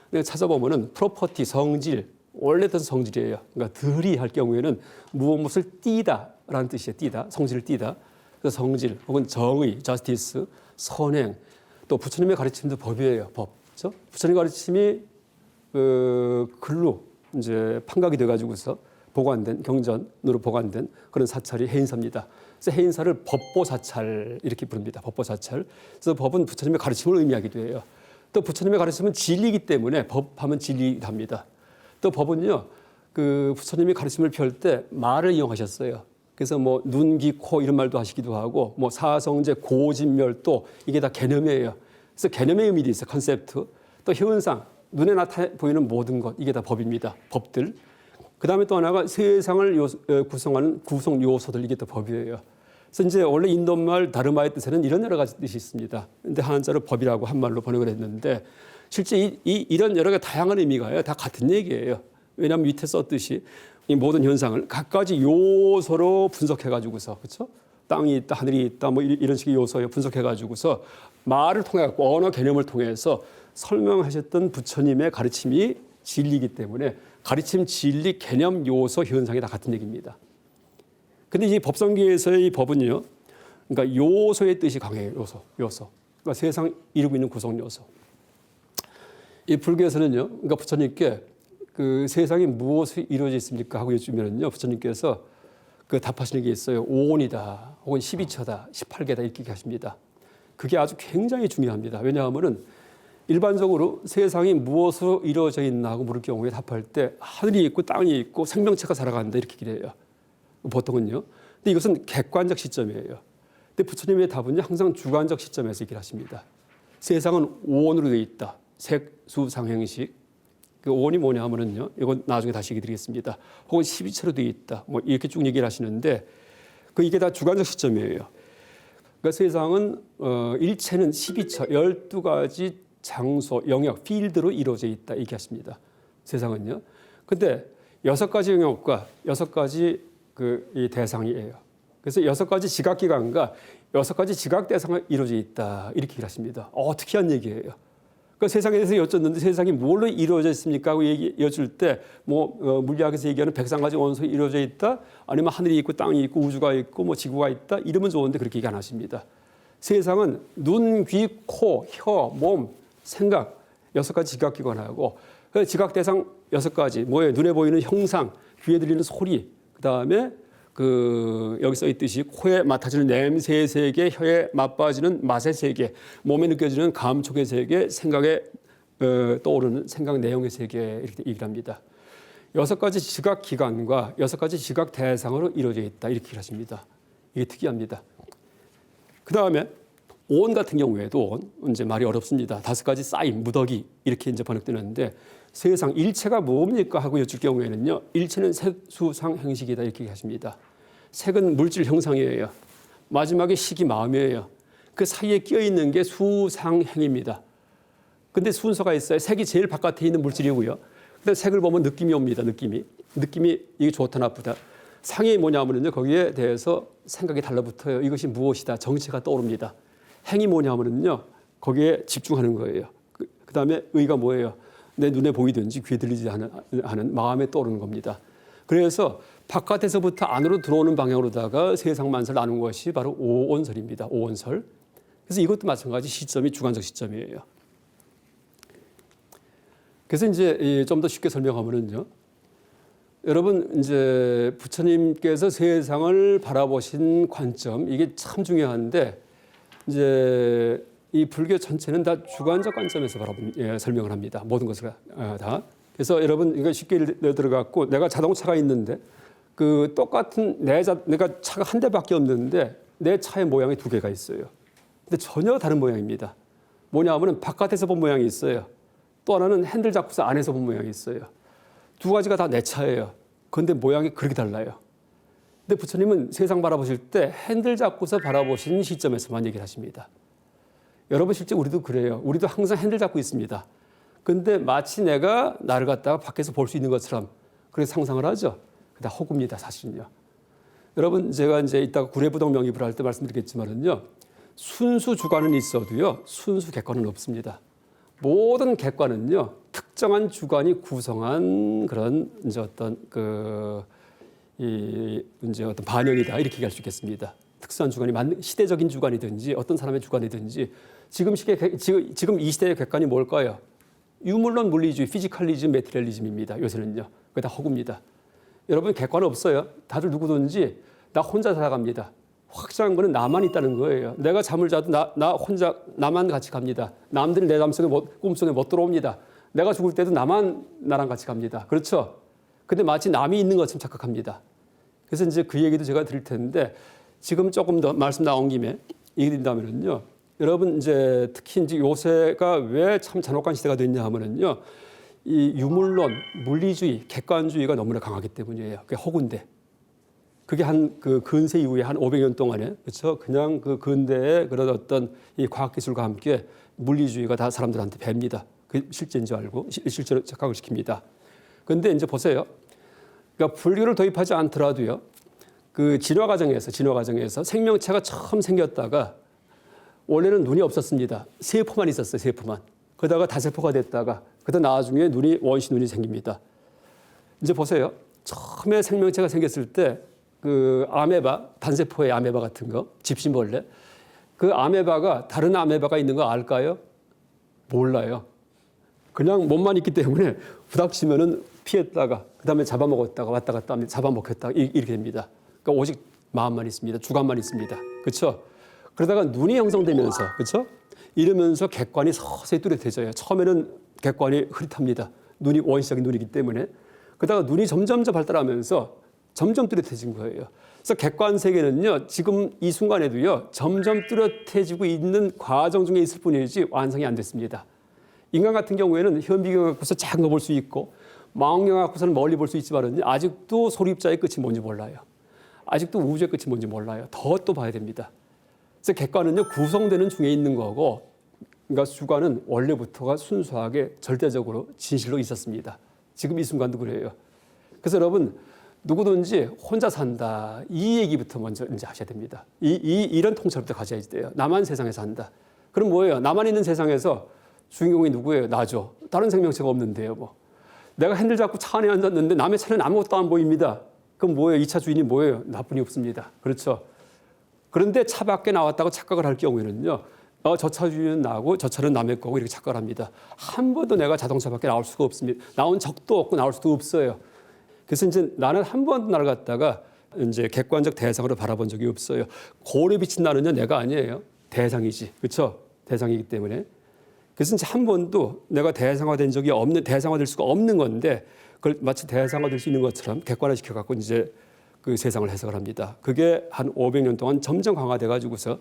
근데 찾아보면은 프로퍼티 성질 원래 뜻은 성질이에요. 그러니까 들이 할 경우에는 무엇을 띠다라는 뜻이에요. 띠다, 성질을 띠다. 그래서 성질 혹은 정의, 저스티스, 선행 또 부처님의 가르침도 법이에요. 법. 그렇죠? 부처님 가르침이 글로 이제 판각이 돼가지고서 보관된 경전으로 보관된 그런 사찰이 해인사입니다. 그래서 해인사를 법보사찰 이렇게 부릅니다. 법보사찰. 그래서 법은 부처님의 가르침을 의미하기도 해요. 또 부처님의 가르침은 진리이기 때문에 법하면 진리합니다. 또 법은요, 그 부처님이 가르침을 펼 때 말을 이용하셨어요. 그래서 뭐 눈, 귀, 코 이런 말도 하시기도 하고 뭐 사성제, 고진멸도 이게 다 개념이에요. 그래서 개념의 의미도 있어요. 컨셉트. 또 현상, 눈에 나타나 보이는 모든 것 이게 다 법입니다. 법들. 그 다음에 또 하나가 세상을 구성하는 구성 요소들 이게 또 법이에요. 그래서 이제 원래 인도말 다르마의 뜻에는 이런 여러 가지 뜻이 있습니다. 근데 한자로 법이라고 한 말로 번역을 했는데 실제 이런 여러 가지 다양한 의미가요. 다 같은 얘기예요. 왜냐하면 밑에 썼듯이 이 모든 현상을 각가지 요소로 분석해가지고서 그렇죠? 땅이 있다, 하늘이 있다, 뭐 이런 식의 요소에 분석해가지고서 말을 통해 갖고 언어 개념을 통해서 설명하셨던 부처님의 가르침이 진리이기 때문에 가르침, 진리, 개념, 요소, 현상이 다 같은 얘기입니다. 근데 이 법성계에서의 이 법은요, 그러니까 요소의 뜻이 강해요. 요소. 그러니까 세상 이루고 있는 구성 요소. 이 불교에서는요, 그러니까 부처님께 그 세상이 무엇이 이루어져 있습니까 하고 여쭈면은요, 부처님께서 그 답하시는 게 있어요. 5온이다, 혹은 12처다, 18개다 이렇게 하십니다. 그게 아주 굉장히 중요합니다. 왜냐하면은 일반적으로 세상이 무엇으로 이루어져 있나 하고 물을 경우에 답할 때 하늘이 있고 땅이 있고 생명체가 살아간다 이렇게 얘기를 해요. 보통은요. 근데 이것은 객관적 시점이에요. 근데 부처님의 답은요 항상 주관적 시점에서 얘기를 하십니다. 세상은 오온으로 되어 있다. 색, 수, 상행식. 그 오온이 뭐냐 하면은요. 이건 나중에 다시 얘기 드리겠습니다. 혹은 12처로 되어 있다. 뭐 이렇게 쭉 얘기를 하시는데 이게 다 주관적 시점이에요. 그러니까 세상은 일체는 12처, 12가지 장소, 영역, 필드로 이루어져 있다 얘기하십니다. 세상은요. 근데 6가지 영역과 6가지 이 대상이에요. 그래서 6가지 지각기관과 6가지 지각 대상이 이루어져 있다 이렇게 얘기하십니다. 어떻게 한 얘기예요? 그 세상에 대해서 여쭙는데 세상이 뭘로 이루어져 있습니까? 하고 여쭐 때 뭐 물리학에서 얘기하는 103가지 원소로 이루어져 있다, 아니면 하늘이 있고 땅이 있고 우주가 있고 뭐 지구가 있다 이러면 좋은데 그렇게 얘기 안 하십니다. 세상은 눈, 귀, 코, 혀, 몸, 생각 6가지 지각기관하고 그 지각 대상 6가지 뭐예요? 눈에 보이는 형상, 귀에 들리는 소리, 그 다음에 여기 써 있듯이 코에 맡아지는 냄새 세계, 혀에 맛봐지는 맛의 세계, 몸에 느껴지는 감촉의 세계, 생각에 떠오르는 생각 내용의 세계 이렇게 얘기를 합니다. 6가지 지각 기관과 6가지 지각 대상으로 이루어져 있다 이렇게 하십니다. 이게 특이합니다. 그 다음에 온 같은 경우에도 이제 말이 어렵습니다. 5가지 쌓임, 무더기 이렇게 이제 번역되는데 세상 일체가 뭡니까 하고 여쭐 경우에는요, 일체는 색수상 행식이다 이렇게 하십니다. 색은 물질 형상이에요. 마지막에 식이 마음이에요. 그 사이에 끼어 있는 게 수상행입니다. 근데 순서가 있어요. 색이 제일 바깥에 있는 물질이고요. 근데 색을 보면 느낌이 옵니다. 느낌이 이게 좋다 나쁘다. 상이 뭐냐면요, 거기에 대해서 생각이 달라붙어요. 이것이 무엇이다. 정체가 떠오릅니다. 행이 뭐냐면요, 거기에 집중하는 거예요. 그다음에 의가 뭐예요? 내 눈에 보이든지 귀에 들리지 하는 마음에 떠오르는 겁니다. 그래서 바깥에서부터 안으로 들어오는 방향으로다가 세상 만사를 나눈 것이 바로 오온설입니다. 오온설. 그래서 이것도 마찬가지 시점이 주관적 시점이에요. 그래서 이제 좀 더 쉽게 설명하면은요, 여러분 이제 부처님께서 세상을 바라보신 관점 이게 참 중요한데 이제 이 불교 전체는 다 주관적 관점에서 설명을 합니다. 모든 것을 다. 그래서 여러분 이거 쉽게 예를 들어 갖고 내가 자동차가 있는데 그 똑같은 내가 차가 한 대밖에 없는데 내 차의 모양이 2개가 있어요. 근데 전혀 다른 모양입니다. 뭐냐면은 바깥에서 본 모양이 있어요. 또 하나는 핸들 잡고서 안에서 본 모양이 있어요. 2가지가 다 내 차예요. 그런데 모양이 그렇게 달라요. 근데 부처님은 세상 바라보실 때 핸들 잡고서 바라보시는 시점에서만 얘기를 하십니다. 여러분 실제 우리도 그래요. 우리도 항상 핸들 잡고 있습니다. 근데 마치 내가 나를 갖다가 밖에서 볼 수 있는 것처럼 그렇게 상상을 하죠. 다 허구입니다, 사실은요. 여러분 제가 이제 이따가 구례부동 명입을 할 때 말씀드리겠지만은요, 순수 주관은 있어도요, 순수 객관은 없습니다. 모든 객관은요, 특정한 주관이 구성한 그런 이제 어떤 이제 어떤 반영이다 이렇게 얘기할 수 있겠습니다. 특수한 주관이 시대적인 주관이든지 어떤 사람의 주관이든지 지금 이 시대의 객관이 뭘까요? 유물론 물리주의, 피지컬리즘, 매테리얼리즘입니다. 요새는요. 그게 다 허구입니다. 여러분 객관 없어요. 다들 누구든지 나 혼자 살아갑니다. 확실한 거는 나만 있다는 거예요. 내가 잠을 자도 나 혼자 나만 같이 갑니다. 남들이 내 꿈속에 못 들어옵니다. 내가 죽을 때도 나랑 같이 갑니다. 그렇죠? 근데 마치 남이 있는 것처럼 착각합니다. 그래서 이제 그 얘기도 제가 드릴 텐데 지금 조금 더 말씀 나온 김에 얘기드린다면은요, 여러분 이제 특히 이제 요새가 왜 참 잔혹한 시대가 됐냐 하면은요, 이 유물론, 물리주의, 객관주의가 너무나 강하기 때문이에요. 그게 허구인데. 그게 그 근세 이후에 한 500년 동안에, 그렇죠? 그냥 그 근대의 그런 어떤 이 과학기술과 함께 물리주의가 다 사람들한테 배,입니다. 그게 실제인 줄 알고, 실제로 착각을 시킵니다. 그런데 이제 보세요. 그러니까 불교를 도입하지 않더라도요, 그 진화 과정에서 생명체가 처음 생겼다가 원래는 눈이 없었습니다. 세포만 있었어요, 세포만. 그러다가 다세포가 됐다가, 그러다 나중에 원시 눈이 생깁니다. 이제 보세요. 처음에 생명체가 생겼을 때 그 아메바, 단세포의 아메바 같은 거, 집신벌레, 그 아메바가 다른 아메바가 있는 거 알까요? 몰라요. 그냥 몸만 있기 때문에 부닥치면은 피했다가 그다음에 잡아먹었다가 왔다 갔다 하면 잡아먹혔다가 이렇게 됩니다. 그러니까 오직 마음만 있습니다. 주관만 있습니다. 그렇죠? 그러다가 눈이 형성되면서, 그렇죠? 이러면서 객관이 서서히 뚜렷해져요. 처음에는 객관이 흐릿합니다. 눈이 원시적인 눈이기 때문에. 그러다가 눈이 점점 발달하면서 점점 뚜렷해진 거예요. 그래서 객관 세계는요, 지금 이 순간에도요, 점점 뚜렷해지고 있는 과정 중에 있을 뿐이지 완성이 안 됐습니다. 인간 같은 경우에는 현미경 갖고서 작은 거 볼 수 있고 망원경 갖고서는 멀리 볼 수 있지만은 아직도 소립자의 끝이 뭔지 몰라요. 아직도 우주의 끝이 뭔지 몰라요. 더 또 봐야 됩니다. 그래서 객관은요, 구성되는 중에 있는 거고, 그러니까 주관은 원래부터가 순수하게 절대적으로 진실로 있었습니다. 지금 이 순간도 그래요. 그래서 여러분 누구든지 혼자 산다 이 얘기부터 먼저 이제 하셔야 됩니다. 이런 통찰부터 가져야 돼요. 나만 세상에 산다. 그럼 뭐예요? 나만 있는 세상에서 주인공이 누구예요? 나죠. 다른 생명체가 없는데요. 뭐 내가 핸들 잡고 차 안에 앉았는데 남의 차는 아무것도 안 보입니다. 그럼 뭐예요? 이 차 주인이 뭐예요? 나뿐이 없습니다. 그렇죠? 그런데 차 밖에 나왔다고 착각을 할 경우에는요, 저 차 주인은 나고 저 차는 남의 거고 이렇게 착각을 합니다. 한 번도 내가 자동차 밖에 나올 수가 없습니다. 나온 적도 없고 나올 수도 없어요. 그래서 이제 나는 한 번도 나를 갖다가 이제 객관적 대상으로 바라본 적이 없어요. 거울에 비친 나는요, 내가 아니에요. 대상이지. 그렇죠? 대상이기 때문에. 그래서 이제 한 번도 내가 대상화된 적이 없는, 대상화될 수가 없는 건데 그걸 마치 대상화될 수 있는 것처럼 객관화시켜 갖고 이제 그 세상을 해석을 합니다. 그게 한 500년 동안 점점 강화돼 가지고서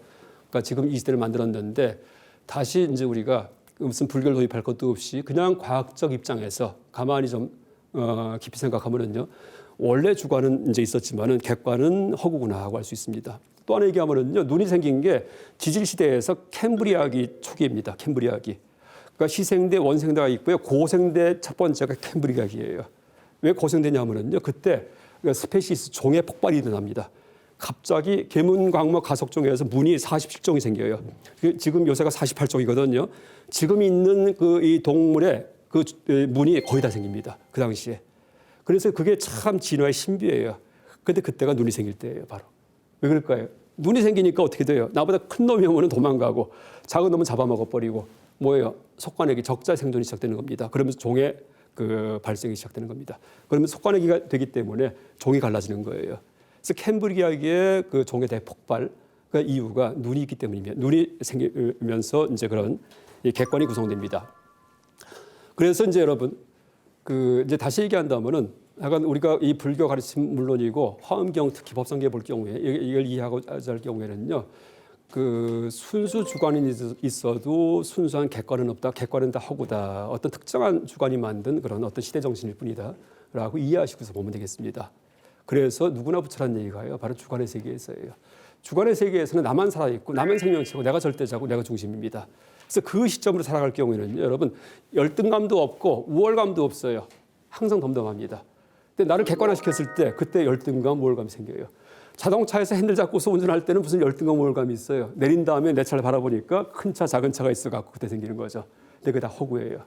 그러니까 지금 이 시대를 만들었는데 다시 이제 우리가 무슨 불교를 도입할 것도 없이 그냥 과학적 입장에서 가만히 좀 깊이 생각하면은요. 원래 주관은 이제 있었지만은 객관은 허구구나 하고 할 수 있습니다. 또 하나 얘기하면은요. 눈이 생긴 게 지질 시대에서 캠브리아기 초기입니다. 캠브리아기. 그러니까 시생대, 원생대가 있고요. 고생대 첫 번째가 캠브리아기예요. 왜 고생대냐면은요. 그때 스페시스 종의 폭발이 일어납니다. 갑자기 계문광목 가석종에서 문이 47종이 생겨요. 지금 요새가 48종이거든요. 지금 있는 그 이 동물의 그 문이 거의 다 생깁니다. 그 당시에. 그래서 그게 참 진화의 신비예요. 근데 그때가 눈이 생길 때예요, 바로. 왜 그럴까요? 눈이 생기니까 어떻게 돼요? 나보다 큰 놈이 오면 도망가고 작은 놈은 잡아먹어버리고 뭐예요? 속관액이 적자 생존이 시작되는 겁니다. 그러면서 종의 그 발생이 시작되는 겁니다. 그러면 속관액이가 되기 때문에 종이 갈라지는 거예요. 그래서 캠브리아기의 그 종의 대폭발 그 이유가 눈이 있기 때문이며 눈이 생기면서 이제 그런 객관이 구성됩니다. 그래서 이제 여러분 그 이제 다시 얘기한다면은 약간 우리가 이 불교 가르침 물론이고 화엄경 특히 법성계 볼 경우에 이걸 이해하고자 할 경우에는요. 그 순수 주관이 있어도 순수한 객관은 없다. 객관은 다 허구다. 어떤 특정한 주관이 만든 그런 어떤 시대 정신일 뿐이다라고 이해하시고서 보면 되겠습니다. 그래서 누구나 부처란 얘기가요. 바로 주관의 세계에서예요. 주관의 세계에서는 나만 살아있고 나만 생명체고 내가 절대자고 내가 중심입니다. 그래서 그 시점으로 살아갈 경우에는 여러분 열등감도 없고 우월감도 없어요. 항상 덤덤합니다. 근데 나를 객관화시켰을 때 그때 열등감, 우월감이 생겨요. 자동차에서 핸들 잡고서 운전할 때는 무슨 열등감, 우월감이 있어요. 내린 다음에 내 차를 바라보니까 큰 차, 작은 차가 있어갖고 그때 생기는 거죠. 근데 그게 다 허구예요.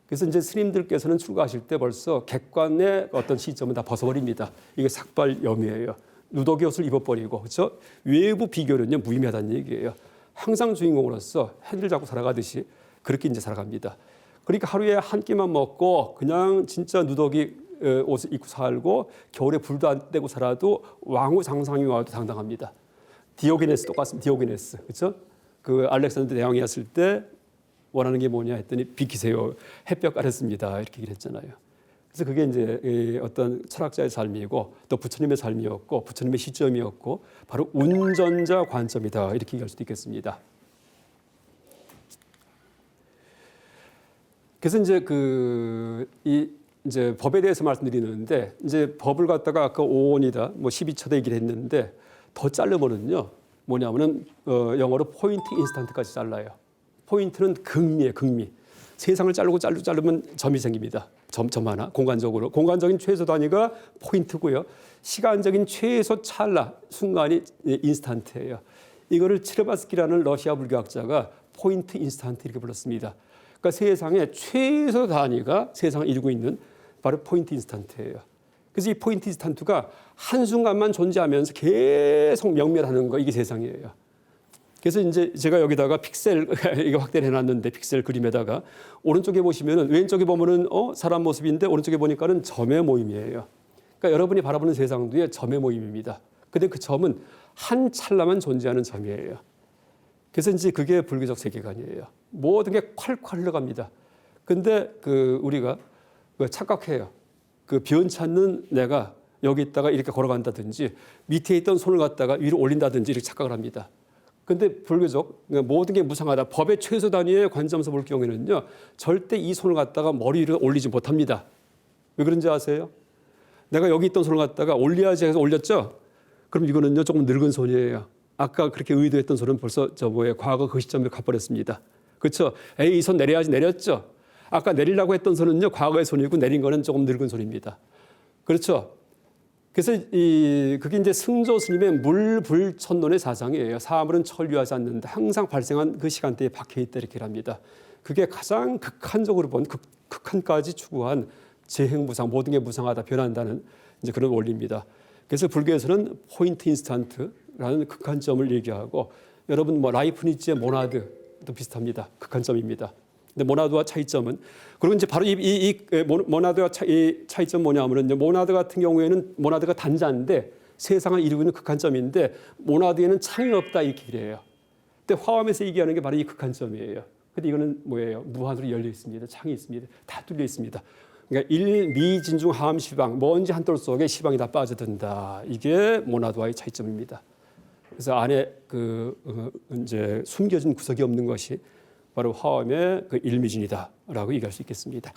그래서 이제 스님들께서는 출가하실 때 벌써 객관의 어떤 시점은 다 벗어버립니다. 이게 삭발염이에요. 누더기 옷을 입어버리고 그렇죠? 외부 비교는요 무의미하다는 얘기예요. 항상 주인공으로서 핸들 잡고 살아가듯이 그렇게 이제 살아갑니다. 그러니까 하루에 한 끼만 먹고 그냥 진짜 누더기 옷을 입고 살고 겨울에 불도 안 떼고 살아도 왕후 장상이 와도 당당합니다. 디오게네스 똑같습니다. 디오게네스 그렇죠? 그 알렉산더 대왕이었을 때 원하는 게 뭐냐 했더니 비키세요. 햇볕 가렸습니다. 이렇게 얘기를 했잖아요. 그래서 그게 이제 어떤 철학자의 삶이고 또 부처님의 삶이었고 부처님의 시점이었고 바로 운전자 관점이다. 이렇게 얘기할 수도 있겠습니다. 그래서 이제 이제 법에 대해서 말씀드리는데 이제 법을 갖다가 아까 5원이다 뭐 12차다 얘기를 했는데 더 자르면은요 뭐냐면은 영어로 포인트 인스턴트까지 잘라요. 포인트는 극미예요, 극미. 세상을 자르면 점이 생깁니다. 점 하나 공간적으로. 공간적인 최소 단위가 포인트고요. 시간적인 최소 찰나 순간이 인스턴트예요. 이거를 치르바스키라는 러시아 불교학자가 포인트 인스턴트 이렇게 불렀습니다. 그러니까 세상의 최소 단위가 세상을 이루고 있는 바로 포인트 인스턴트예요. 그래서 이 포인트 인스턴트가 한순간만 존재하면서 계속 명멸하는 거 이게 세상이에요. 그래서 이제 제가 여기다가 픽셀 이거 확대를 해놨는데 픽셀 그림에다가 오른쪽에 보시면은 왼쪽에 보면은 사람 모습인데 오른쪽에 보니까는 점의 모임이에요. 그러니까 여러분이 바라보는 세상도의 점의 모임입니다. 근데 그 점은 한 찰나만 존재하는 점이에요. 그래서 이제 그게 불교적 세계관이에요. 모든 게 콸콸 흘러갑니다. 근데 우리가 착각해요. 변찮는 내가 여기 있다가 이렇게 걸어간다든지 밑에 있던 손을 갖다가 위로 올린다든지 이렇게 착각을 합니다. 근데 불교적 모든 게 무상하다. 법의 최소 단위의 관점에서 볼 경우에는요. 절대 이 손을 갖다가 머리 위로 올리지 못합니다. 왜 그런지 아세요? 내가 여기 있던 손을 갖다가 올려야지 해서 올렸죠? 그럼 이거는요. 조금 늙은 손이에요. 아까 그렇게 의도했던 손은 벌써 과거 그 시점에 가버렸습니다. 그렇죠? 에이, 이 손 내려야지 내렸죠? 아까 내리려고 했던 손은요. 과거의 손이고 내린 거는 조금 늙은 손입니다. 그렇죠? 그래서 그게 이제 승조 스님의 물불천론의 사상이에요. 사물은 천류하지 않는다. 항상 발생한 그 시간대에 박혀 있다 이렇게 합니다. 그게 가장 극한적으로 본 극한까지 추구한 재행무상 모든 게 무상하다 변한다는 이제 그런 원리입니다. 그래서 불교에서는 포인트 인스턴트라는 극한점을 얘기하고 여러분 뭐 라이프니츠의 모나드도 비슷합니다. 극한점입니다. 근데 모나드와 차이점은 그리고 이제 바로 이 모나드와 차이점 뭐냐면은 모나드 같은 경우에는 모나드가 단자인데 세상을 이루고 있는 극한점인데 모나드에는 창이 없다 이렇게 그래요. 근데 화엄에서 얘기하는 게 바로 이 극한점이에요. 근데 이거는 뭐예요? 무한으로 열려 있습니다. 창이 있습니다. 다 뚫려 있습니다. 그러니까 일미진중 함시방, 먼지 한 돌 속에 시방이 다 빠져든다. 이게 모나드와의 차이점입니다. 그래서 안에 이제 숨겨진 구석이 없는 것이 바로 화엄의 그 일미진이다라고 얘기할 수 있겠습니다.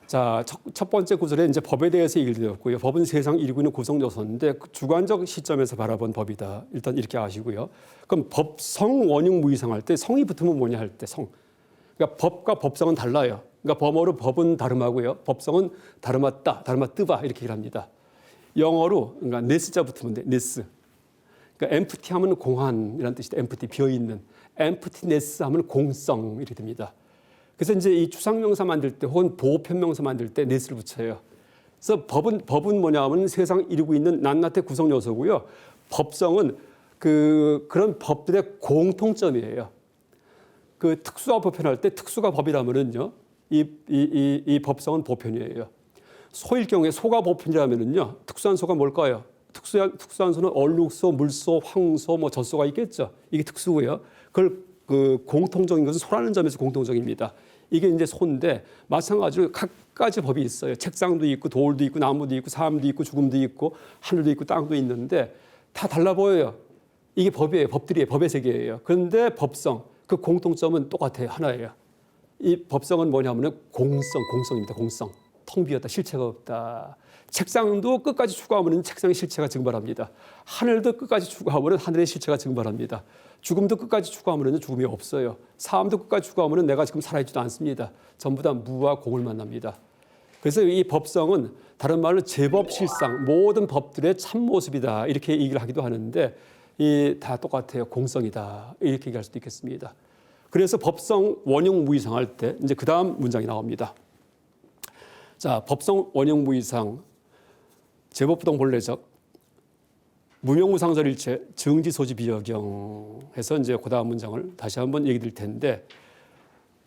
자, 첫 번째 구절에 이제 법에 대해서 얘기를 드렸고요. 법은 세상 일구 있는 구성 요소인데 그 주관적 시점에서 바라본 법이다. 일단 이렇게 아시고요. 그럼 법성 원흉 무이상할 때 성이 붙으면 뭐냐 할 때 성. 그러니까 법과 법성은 달라요. 그러니까 범어로 법은 다름하고요. 법성은 다름았다, 다름았뜨바 이렇게 얘기를 합니다. 영어로 그러니까 네스자 붙으면 돼. 네스. 그러니까 empty 하면 공한이라는 뜻이다. empty 비어 있는. emptiness 하면 공성 이렇게 됩니다. 그래서 이제 이 추상명사 만들 때 혹은 보편명사 만들 때 네스를 붙여요. 그래서 법은 뭐냐면 세상 이루고 있는 낱낱의 구성 요소고요. 법성은 그런 법들의 공통점이에요. 그 특수와 보편할 때 특수가 법이라면은요, 이 법성은 보편이에요. 소일 경우에 소가 보편이라면은요, 특수한 소가 뭘까요? 특수한 소는 얼룩소, 물소, 황소, 뭐 젖소가 있겠죠. 이게 특수고요. 그걸 그 공통적인 것은 소라는 점에서 공통적입니다. 이게 이제 소인데 마찬가지로 각가지 법이 있어요. 책상도 있고 돌도 있고 나무도 있고 사람도 있고 죽음도 있고 하늘도 있고 땅도 있는데 다 달라 보여요. 이게 법이에요. 법들이에요. 법의 세계예요. 그런데 법성, 그 공통점은 똑같아요. 하나예요. 이 법성은 뭐냐면 공성입니다. 공성. 텅 비었다. 실체가 없다. 책상도 끝까지 추구하면 책상의 실체가 증발합니다. 하늘도 끝까지 추구하면 하늘의 실체가 증발합니다. 죽음도 끝까지 추구하면 죽음이 없어요. 삶도 끝까지 추구하면 내가 지금 살아있지도 않습니다. 전부 다 무와 공을 만납니다. 그래서 이 법성은 다른 말로 제법실상 모든 법들의 참모습이다 이렇게 얘기를 하기도 하는데 이 다 똑같아요. 공성이다 이렇게 얘기할 수도 있겠습니다. 그래서 법성 원형 무이상 할 때 이제 그 다음 문장이 나옵니다. 자, 법성 원형 무이상 제법부동 본래적 무명무상설일체 정지소지 비여경 해서 이제 그 다음 문장을 다시 한번 얘기 드릴 텐데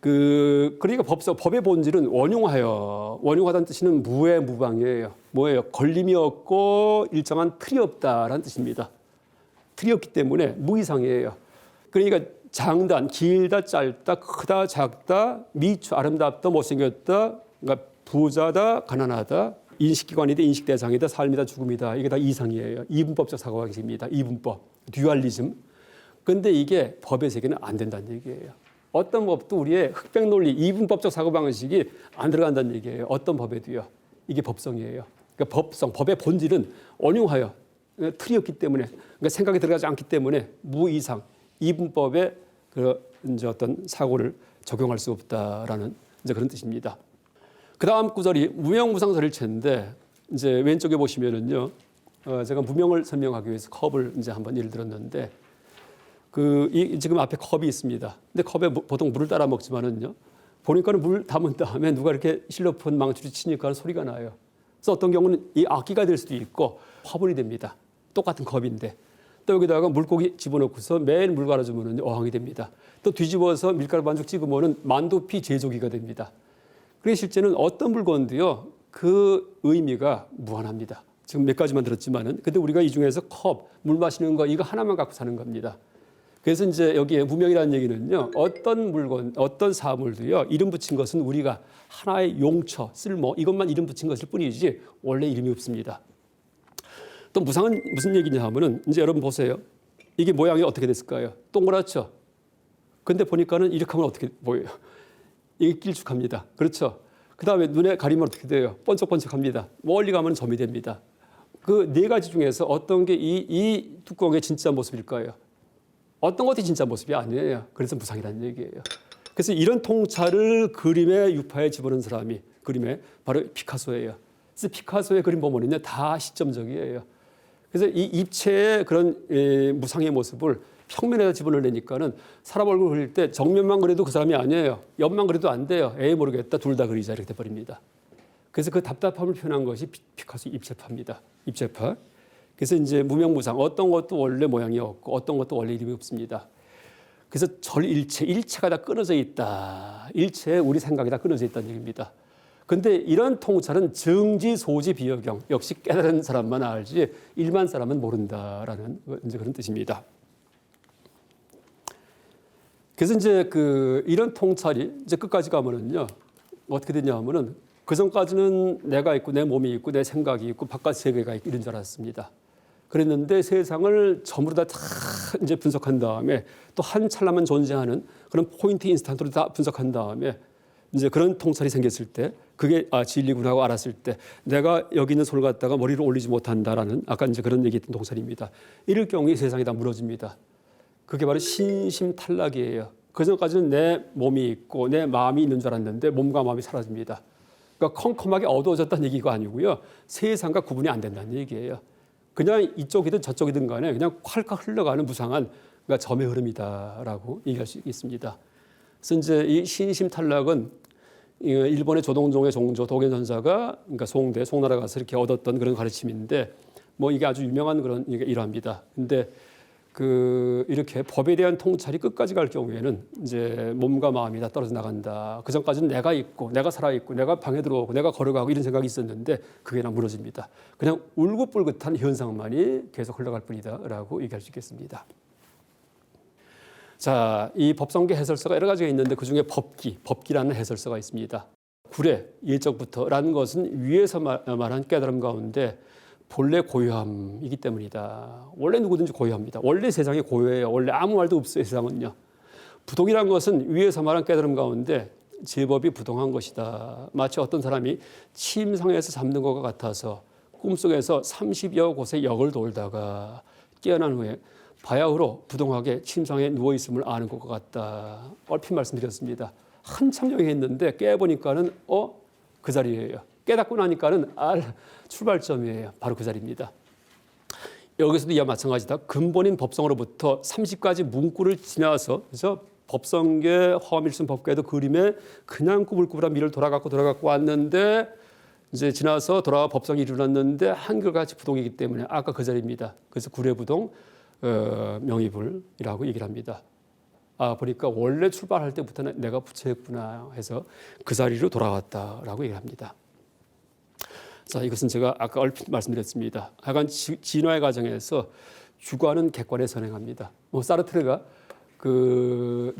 그러니까 법의 본질은 원흉하다는 뜻은 무의 무방이에요. 뭐예요? 걸림이 없고 일정한 틀이 없다라는 뜻입니다. 틀이 없기 때문에 무이상이에요. 그러니까 장단, 길다, 짧다, 크다, 작다, 미추, 아름답다, 못생겼다, 그러니까 부자다, 가난하다, 인식기관이다, 인식대상이다, 삶이다, 죽음이다. 이게 다 이상이에요. 이분법적 사고방식입니다. 이분법, 듀얼리즘. 그런데 이게 법의 세계는 안 된다는 얘기예요. 어떤 법도 우리의 흑백 논리, 이분법적 사고방식이 안 들어간다는 얘기예요. 어떤 법에도요. 이게 법성이에요. 그러니까 법성, 법의 본질은 원흉하여 틀이 없기 때문에, 그러니까 생각이 들어가지 않기 때문에 무이상, 이분법에 이제 어떤 사고를 적용할 수 없다라는 이제 그런 뜻입니다. 그 다음 구절이 무명무상설일체인데 이제 왼쪽에 보시면은요, 제가 무명을 설명하기 위해서 컵을 이제 한번 예를 들었는데 지금 앞에 컵이 있습니다. 근데 컵에 보통 물을 따라 먹지만은요, 보니까는 물 담은 다음에 누가 이렇게 실로폰 망치로 치니까 소리가 나요. 그래서 어떤 경우는 이 악기가 될 수도 있고 화분이 됩니다. 똑같은 컵인데 또 여기다가 물고기 집어넣고서 매일 물 갈아주면은 어항이 됩니다. 또 뒤집어서 밀가루 반죽 찍으면은 만두피 제조기가 됩니다. 그래서 실제는 어떤 물건도요, 그 의미가 무한합니다. 지금 몇 가지만 들었지만은, 근데 우리가 이 중에서 컵, 물 마시는 거 이거 하나만 갖고 사는 겁니다. 그래서 이제 여기에 무명이라는 얘기는요, 어떤 물건, 어떤 사물도요, 이름 붙인 것은 우리가 하나의 용처, 쓸모, 이것만 이름 붙인 것일 뿐이지 원래 이름이 없습니다. 또 무상은 무슨 얘기냐 하면은 이제 여러분 보세요. 이게 모양이 어떻게 됐을까요? 동그랗죠? 근데 보니까는 이렇게 하면 어떻게 보여요? 이게 길쭉합니다. 그렇죠? 그 다음에 눈에 가리면 어떻게 돼요? 번쩍번쩍합니다. 멀리 가면 점이 됩니다. 그 네 가지 중에서 어떤 게 이 뚜껑의 진짜 모습일까요? 어떤 것이 진짜 모습이 아니에요. 그래서 무상이라는 얘기예요. 그래서 이런 통찰을 그림의 유파에 집어넣은 사람이 그림에 바로 피카소예요. 그래서 피카소의 그림 보면은요, 다 시점적이에요. 그래서 이 입체의 그런 무상의 모습을 평면에다 집어넣으니까는 사람 얼굴 그릴 때 정면만 그려도 그 사람이 아니에요. 옆만 그려도 안 돼요. 에이 모르겠다. 둘 다 그리자 이렇게 돼버립니다. 그래서 그 답답함을 표현한 것이 피카소 입체파입니다. 입체파. 그래서 이제 무명무상, 어떤 것도 원래 모양이 없고 어떤 것도 원래 이름이 없습니다. 그래서 절일체, 일체가 다 끊어져 있다. 일체에 우리 생각이 다 끊어져 있다는 얘기입니다. 그런데 이런 통찰은 정지, 소지, 비여경, 역시 깨달은 사람만 알지 일반 사람은 모른다라는 이제 그런 뜻입니다. 그래서 이제 이런 통찰이 이제 끝까지 가면은요 어떻게 되냐면은 그 전까지는 내가 있고 내 몸이 있고 내 생각이 있고 바깥 세계가 있고 이런 줄 알았습니다. 그랬는데 세상을 전부 다 이제 분석한 다음에 또 한 찰나만 존재하는 그런 포인트 인스턴트로 다 분석한 다음에 이제 그런 통찰이 생겼을 때 그게 진리구나 하고 알았을 때 내가 여기 있는 손을 갖다가 머리로 올리지 못한다라는 아까 이제 그런 얘기했던 통찰입니다. 이럴 경우에 세상이 다 무너집니다. 그게 바로 신심탈락이에요. 그전까지는 내 몸이 있고 내 마음이 있는 줄 알았는데 몸과 마음이 사라집니다. 그러니까 컴컴하게 어두워졌다는 얘기가 아니고요. 세상과 구분이 안 된다는 얘기예요. 그냥 이쪽이든 저쪽이든 간에 그냥 콸콸 흘러가는 무상한 그러니까 점의 흐름이다라고 얘기할 수 있습니다. 그래서 이제 이 신심탈락은 일본의 조동종의 종조 도견전사가 그러니까 송나라 가서 이렇게 얻었던 그런 가르침인데 뭐 이게 아주 유명한 그런 일화입니다. 근데 이렇게 법에 대한 통찰이 끝까지 갈 경우에는 이제 몸과 마음이 다 떨어져 나간다. 그 전까지는 내가 있고, 내가 살아있고, 내가 방에 들어오고, 내가 걸어가고 이런 생각이 있었는데 그게 다 무너집니다. 그냥 울긋불긋한 현상만이 계속 흘러갈 뿐이다라고 얘기할 수 있겠습니다. 자, 이 법성계 해설서가 여러 가지가 있는데 그 중에 법기라는 해설서가 있습니다. 구례, 예적부터라는 것은 위에서 말한 깨달음 가운데 본래 고요함이기 때문이다. 원래 누구든지 고요합니다. 원래 세상이 고요해요. 원래 아무 말도 없어요. 세상은요. 부동이란 것은 위에서 말한 깨달음 가운데 제법이 부동한 것이다. 마치 어떤 사람이 침상에서 잠든 것과 같아서 꿈속에서 30여 곳의 역을 돌다가 깨어난 후에 바야흐로 부동하게 침상에 누워있음을 아는 것과 같다. 얼핏 말씀드렸습니다. 한참 여행했는데 깨보니까는 그 자리예요. 깨닫고 나니까는 출발점이에요. 바로 그 자리입니다. 여기서도 이와 마찬가지다. 근본인 법성으로부터 30가지 문구를 지나서 그래서 법성계 화엄일순 법계도 그림에 그냥 꾸불꾸불한 미를 돌아갖고 왔는데 이제 지나서 돌아와 법성이 일어났는데 한결같이 부동이기 때문에 아까 그 자리입니다. 그래서 구례부동 명의불이라고 얘기를 합니다. 보니까 원래 출발할 때부터는 내가 부처였구나 해서 그 자리로 돌아왔다라고 얘기를 합니다. 자, 이것은 제가 아까 얼핏 말씀드렸습니다. 하여간 진화의 과정에서 주관은 객관에 선행합니다. 사르트르가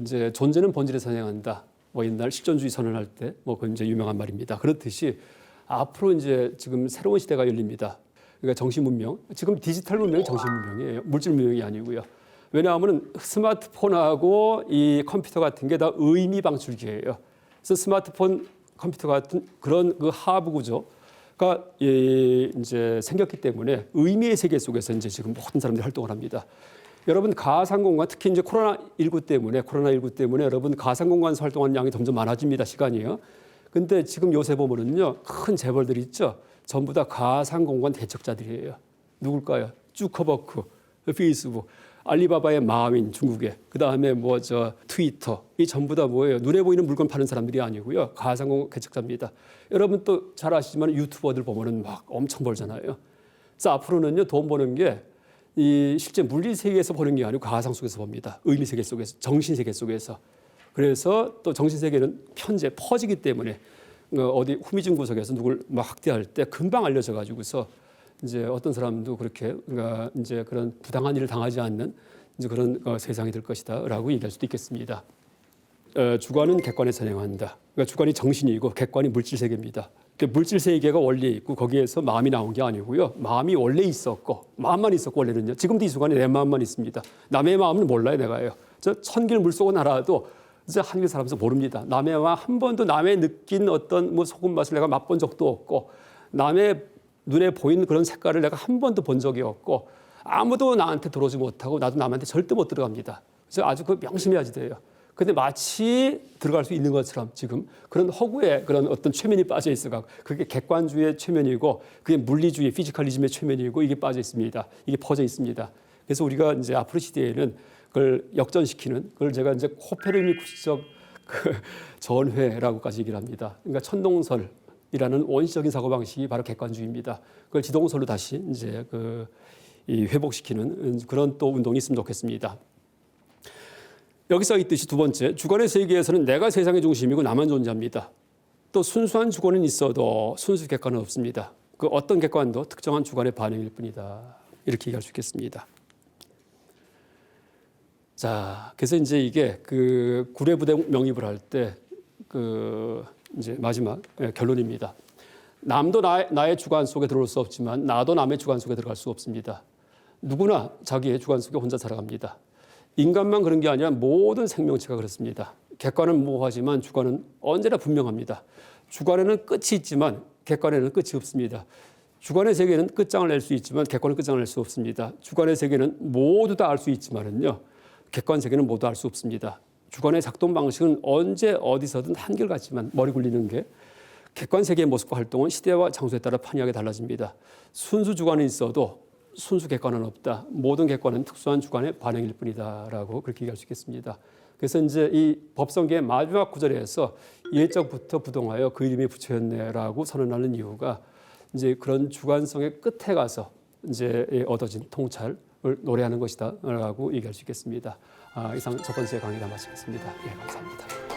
이제 존재는 본질에 선행한다. 옛날 실존주의 선언할 때 그건 이제 유명한 말입니다. 그렇듯이 앞으로 이제 지금 새로운 시대가 열립니다. 그러니까 정신 문명, 지금 디지털 문명이 정신 문명이에요. 물질 문명이 아니고요. 왜냐하면 스마트폰하고 이 컴퓨터 같은 게 다 의미 방출기예요. 그래서 스마트폰, 컴퓨터 같은 그런 그 하부 구조가 이제 생겼기 때문에 의미의 세계 속에서 이제 지금 모든 사람들이 활동을 합니다. 여러분 가상공간, 특히 이제 코로나19 때문에 여러분 가상공간에서 활동하는 양이 점점 많아집니다. 시간이요. 근데 지금 요새 보면은요, 큰 재벌들이 있죠. 전부 다 가상공간 대척자들이에요. 누굴까요? 주커버크, 페이스북, 알리바바의 마윈 중국에, 그 다음에 트위터, 이 전부 다 뭐예요? 눈에 보이는 물건 파는 사람들이 아니고요. 가상공간 개척자입니다. 여러분 또 잘 아시지만 유튜버들 보면은 막 엄청 벌잖아요. 그래서 앞으로는요, 돈 버는 게 이 실제 물질 세계에서 버는 게 아니고 가상 속에서 봅니다. 의미 세계 속에서, 정신 세계 속에서. 그래서 또 정신 세계는 편재 퍼지기 때문에 어디 후미진 구석에서 누굴 막 학대할 때 금방 알려져 가지고서 이제 어떤 사람도 그렇게 이제 그런 부당한 일을 당하지 않는 이제 그런 세상이 될 것이다라고 얘기할 수도 있겠습니다. 주관은 객관에 선행한다. 그러니까 주관이 정신이고 객관이 물질 세계입니다. 물질 세계가 원래 있고 거기에서 마음이 나온 게 아니고요. 마음이 원래 있었고 마음만 있었고 원래는요. 지금도 이 순간에 내 마음만 있습니다. 남의 마음은 몰라요, 내가요. 저 천길 물속을 날아도 이제 한길 살면서 모릅니다. 남의 마음 한 번도 남의 느낀 어떤 소금 맛을 내가 맛본 적도 없고 남의 눈에 보이는 그런 색깔을 내가 한 번도 본 적이 없고 아무도 나한테 들어오지 못하고 나도 남한테 절대 못 들어갑니다. 그래서 아주 명심해야지 돼요. 근데 마치 들어갈 수 있는 것처럼 지금 그런 허구에 그런 어떤 최면이 빠져 있어가 그게 객관주의의 최면이고 그게 물리주의 피지컬리즘의 최면이고 이게 빠져 있습니다. 이게 퍼져 있습니다. 그래서 우리가 이제 앞으로 시대에는 그걸 역전시키는 그걸 제가 이제 코페르니쿠스적 전회라고까지 얘기를 합니다. 그러니까 천동설이라는 원시적인 사고방식이 바로 객관주의입니다. 그걸 지동설로 다시 이제 이 회복시키는 그런 또 운동이 있으면 좋겠습니다. 여기 써 있듯이 두 번째, 주관의 세계에서는 내가 세상의 중심이고 나만 존재합니다. 또 순수한 주관은 있어도 순수 객관은 없습니다. 그 어떤 객관도 특정한 주관의 반응일 뿐이다. 이렇게 얘기할 수 있겠습니다. 자, 그래서 이제 이게 그 구례부대 명입을 할 때 그 이제 마지막 결론입니다. 남도 나의 주관 속에 들어올 수 없지만 나도 남의 주관 속에 들어갈 수 없습니다. 누구나 자기의 주관 속에 혼자 살아갑니다. 인간만 그런 게 아니라 모든 생명체가 그렇습니다. 객관은 모호하지만 주관은 언제나 분명합니다. 주관에는 끝이 있지만 객관에는 끝이 없습니다. 주관의 세계는 끝장을 낼 수 있지만 객관은 끝장을 낼 수 없습니다. 주관의 세계는 모두 다 알 수 있지만은요, 객관 세계는 모두 알 수 없습니다. 주관의 작동 방식은 언제 어디서든 한결같지만 머리 굴리는 게 객관 세계의 모습과 활동은 시대와 장소에 따라 판이하게 달라집니다. 순수 주관은 있어도 순수 객관은 없다. 모든 객관은 특수한 주관의 반응일 뿐이다라고 그렇게 얘기할 수 있겠습니다. 그래서 이제 이 법성계의 마지막 구절에서 일적부터 부동하여 그 이름이 붙여졌네라고 선언하는 이유가 이제 그런 주관성의 끝에 가서 이제 얻어진 통찰을 노래하는 것이다라고 얘기할 수 있겠습니다. 이상 첫 번째 강의를 마치겠습니다. 예, 감사합니다.